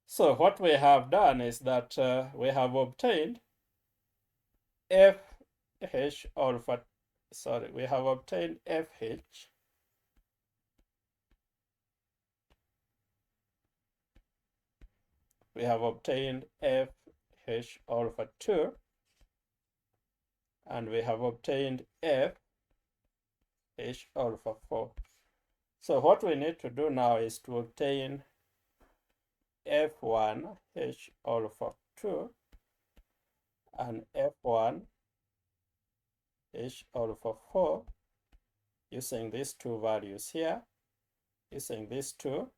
So what we have done is that we have obtained fh all over, we have obtained fh we have obtained fh all over 2, and we have obtained f h all over 4. So what we need to do now is to obtain f1 h all over 2 and f1 h all over 4 using these 2 values here. Using these two,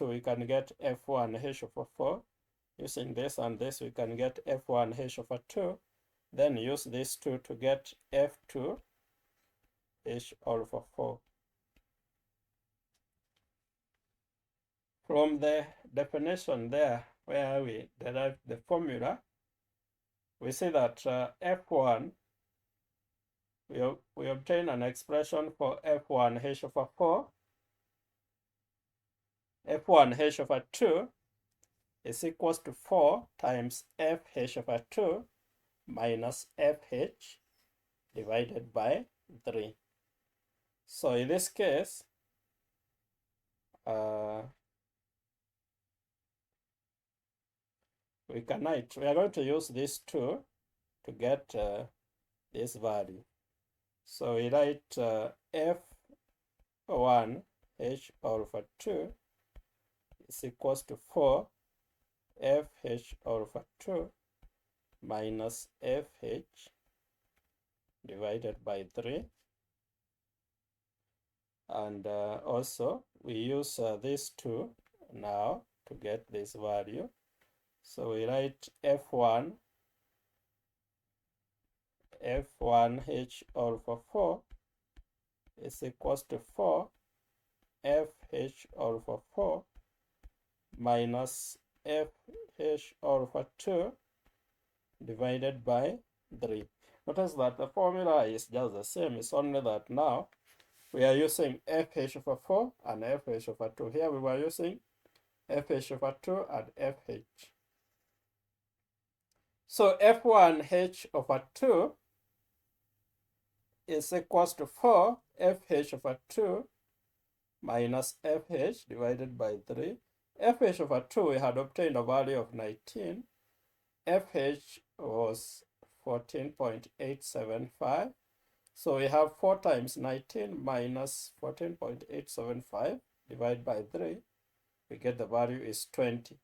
we can get f1 h over 4. Using this and this, we can get f1 h over 2. Then use these two to get f2 h all over 4. From the definition there, where we derive the formula, we see that f1, we obtain an expression for f1 h over 4, f1 h over 2 is equals to 4 times f h over 2 minus fh divided by 3. So in this case, we are going to use these two to get this value. So we write f1 h over 2 is equals to 4 fh over 2 minus fh divided by 3. And also we use these two now to get this value. So we write f1 h over 4 is equals to 4 fh over 4 minus fh over 2 divided by 3. Notice that the formula is just the same. It's only that now we are using fh over 4 and fh over 2. Here we were using fh over 2 and fh. So f1 h over 2 is equals to 4 fh over 2 minus fh divided by 3. fh over 2, we had obtained a value of 19. fh was 14.875. So we have 4 times 19 minus 14.875 divided by 3. We get the value is 20.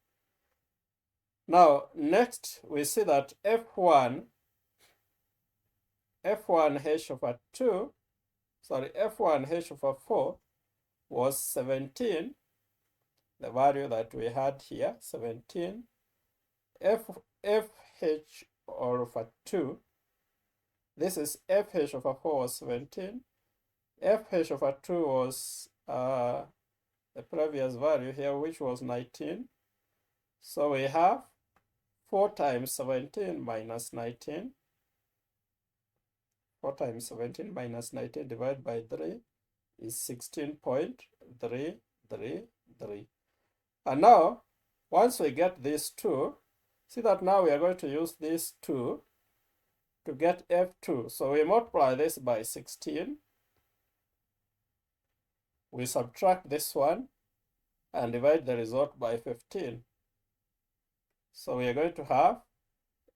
Now, next we see that f1 h over 2, f1 h over 4 was 17. The value that we had here, 17. fh over 2, this is fh over 4 was 17. fh over 2 was the previous value here, which was 19. So we have 4 times 17 minus 19. 4 times 17 minus 19 divided by 3 is 16.333. And now, once we get these two, see that now we are going to use these two to get f2. So we multiply this by 16. We subtract this one and divide the result by 15. So we are going to have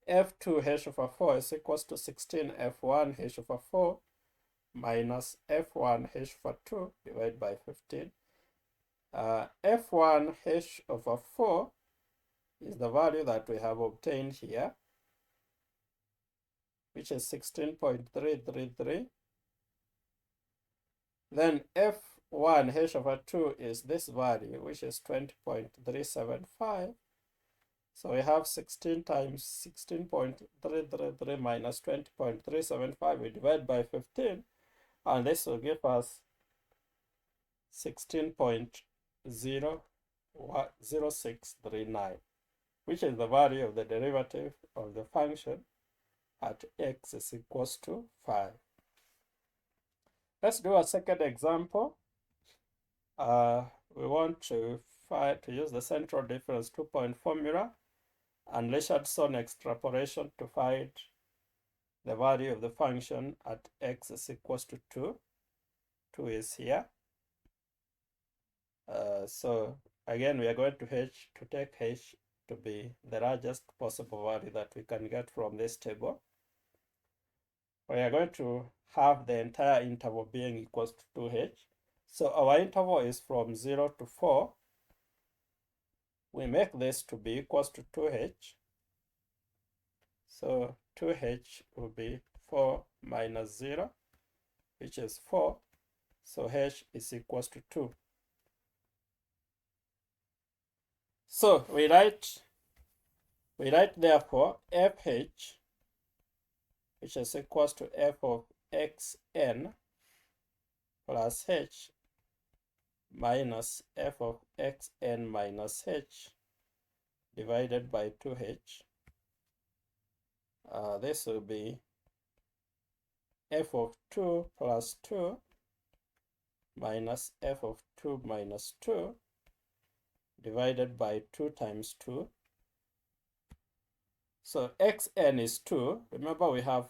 f2 h over 4 is equals to 16 f1 h over 4 minus f1 h over 2 divided by 15. F1 h over 4 is the value that we have obtained here, which is 16.333. Then f1 h over 2 is this value, which is 20.375. So we have 16 times 16.333 minus 20.375. We divide by 15, and this will give us 16.0639, which is the value of the derivative of the function at x is equals to 5. Let's do a second example. We want to use the central difference 2-point formula and Richardson extrapolation to find the value of the function at x is equals to 2. 2 is here. So again, we are going to take h to be the largest possible value that we can get from this table. We are going to have the entire interval being equals to 2h. So our interval is from 0 to 4. We make this to be equals to 2h. So 2h will be 4 minus 0, which is 4. So h is equals to 2. So we write therefore fh, which is equals to f of xn plus h minus f of xn minus h divided by 2h. This will be f of 2 plus 2 minus f of 2 minus 2 divided by 2 times 2. So xn is 2. Remember, we have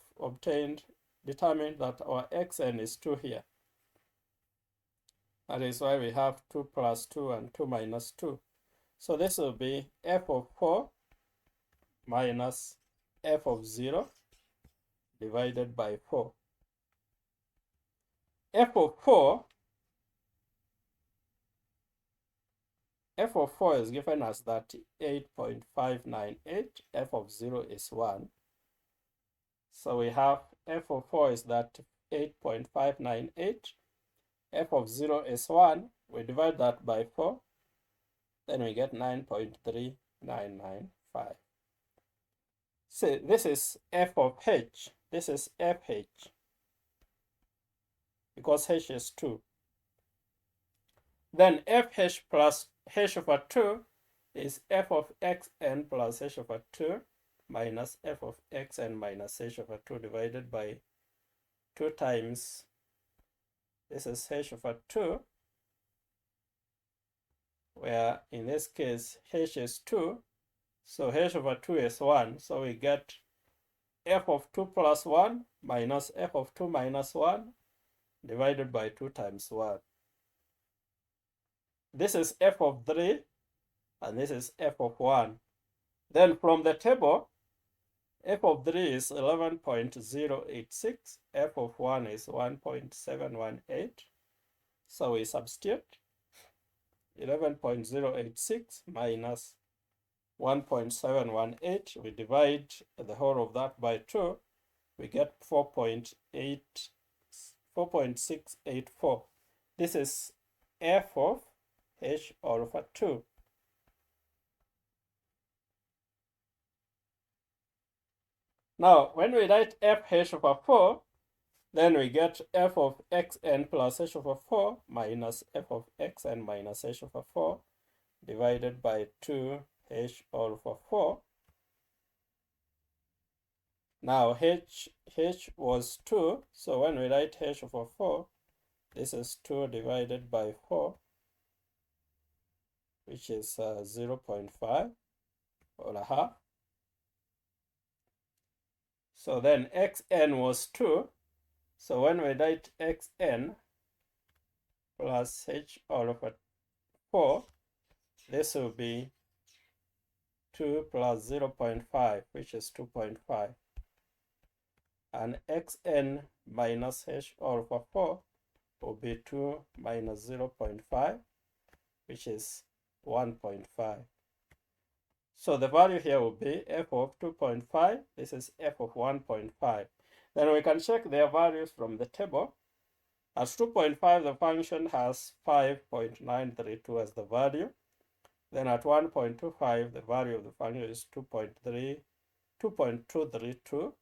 determined that our xn is 2 here. That is why we have 2 plus 2 and 2 minus 2. So this will be f of 4 minus f of 0 divided by 4. F of 4 is given as that 8.598. F of 0 is 1. So we have f of 4 is that 8.598. F of 0 is 1. We divide that by 4. Then we get 9.3995. So this is f of h. This is fh. Because h is 2. Then fh plus h over 2 is f of xn plus h over 2 minus f of xn minus h over 2 divided by 2 times, this is h over 2, where in this case h is 2, so h over 2 is 1, so we get f of 2 plus 1 minus f of 2 minus 1 divided by 2 times 1. This is f of 3, and this is f of 1. Then from the table, f of 3 is 11.086, f of 1 is 1.718. So we substitute 11.086 minus 1.718. We divide the whole of that by 2. We get 4.684. This is f of h over 2. Now, when we write f h over 4, then we get f of xn plus h over 4 minus f of xn minus h over 4 divided by 2 h over 4. Now, h was 2, so when we write h over 4, this is 2 divided by 4, which is 0.5 or a half. So then xn was 2. So when we write xn plus h over 4, this will be 2 plus 0.5, which is 2.5. And xn minus h over 4 will be 2 minus 0.5, which is 1.5. So the value here will be f of 2.5. This is f of 1.5. Then we can check their values from the table. At 2.5, the function has 5.932 as the value. Then at 1.25, the value of the function is 2.232.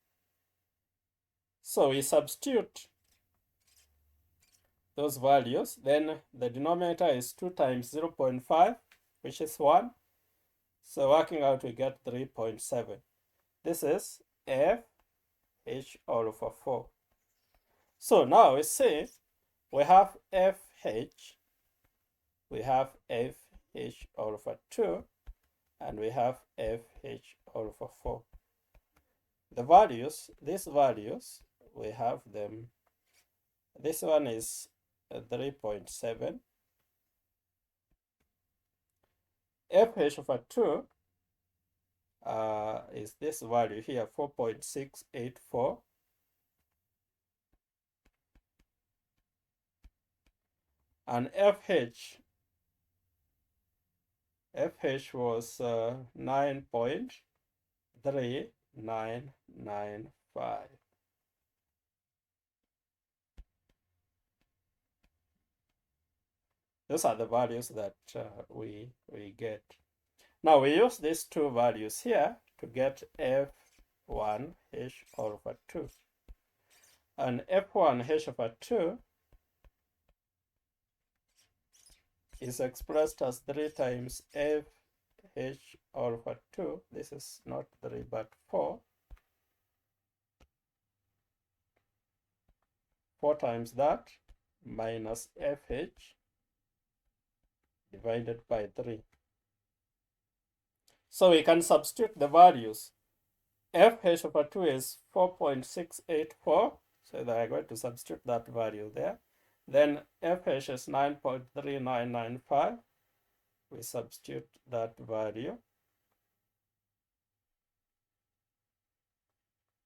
So we substitute those values. Then the denominator is 2 times 0.5, which is 1. So working out, we get 3.7. This is f h over 4. So now we see we have fh, we have fh over 2, and we have fh over 4. The values, these values, we have them. This one is 3.7. fh over 2 is this value here, 4.684. And fh was 9.3995. Those are the values that we get. Now we use these two values here to get f1 h over 2. And f1 h over 2 is expressed as 3 times f h over 2, this is not 3 but 4, 4 times that minus fh divided by 3. So we can substitute the values. fh over 2 is 4.684, so that I'm going to substitute that value there. Then fh is 9.3995. We substitute that value.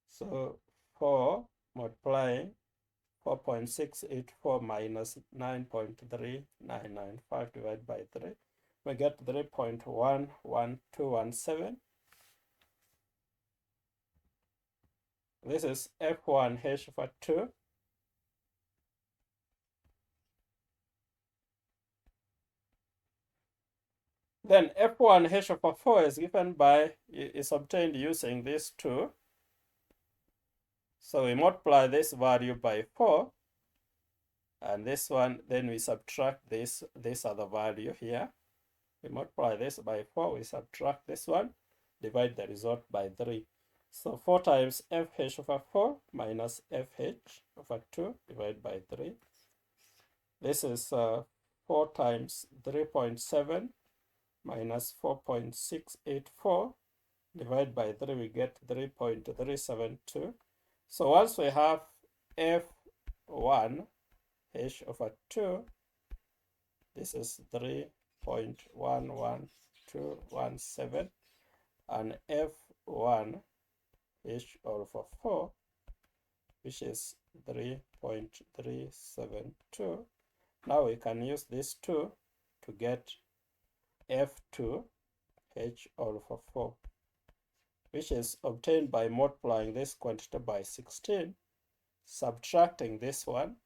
So 4 multiplying 4.684 minus 9.3995 divided by 3, we get 3.11217. This is f1 h over 2. Then f1 h over 4 is obtained using these two. So we multiply this value by 4, and this one, then we subtract this other value here. We multiply this by 4, we subtract this one, divide the result by 3. So 4 times fh over 4 minus fh over 2 divided by 3. This is 4 times 3.7 minus 4.684 divided by 3, we get 3.372. So once we have f1 h over 2, this is 3.11217, and f1 h over 4, which is 3.372. Now we can use these two to get f2 h over 4, which is obtained by multiplying this quantity by 16, subtracting this one,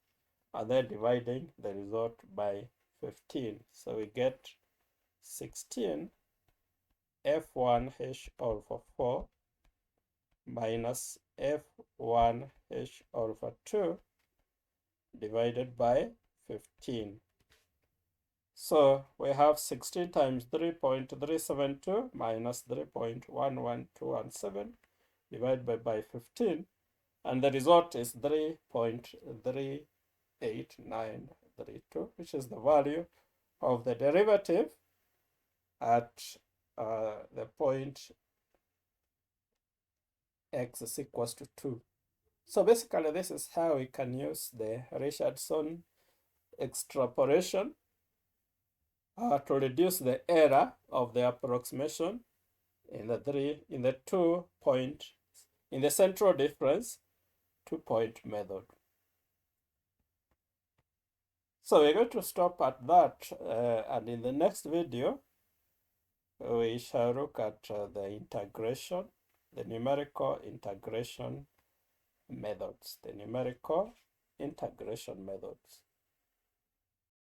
and then dividing the result by 15. So we get 16 f1 h over 4 minus f1 h over 2 divided by 15. So we have 16 times 3.372 minus 3.11217 divided by 15, and the result is 3.38932, which is the value of the derivative at the point x is equals to 2. So basically, this is how we can use the Richardson extrapolation to reduce the error of the approximation in the central difference 2-point method. So we're going to stop at that, and in the next video we shall look at the integration, the numerical integration methods.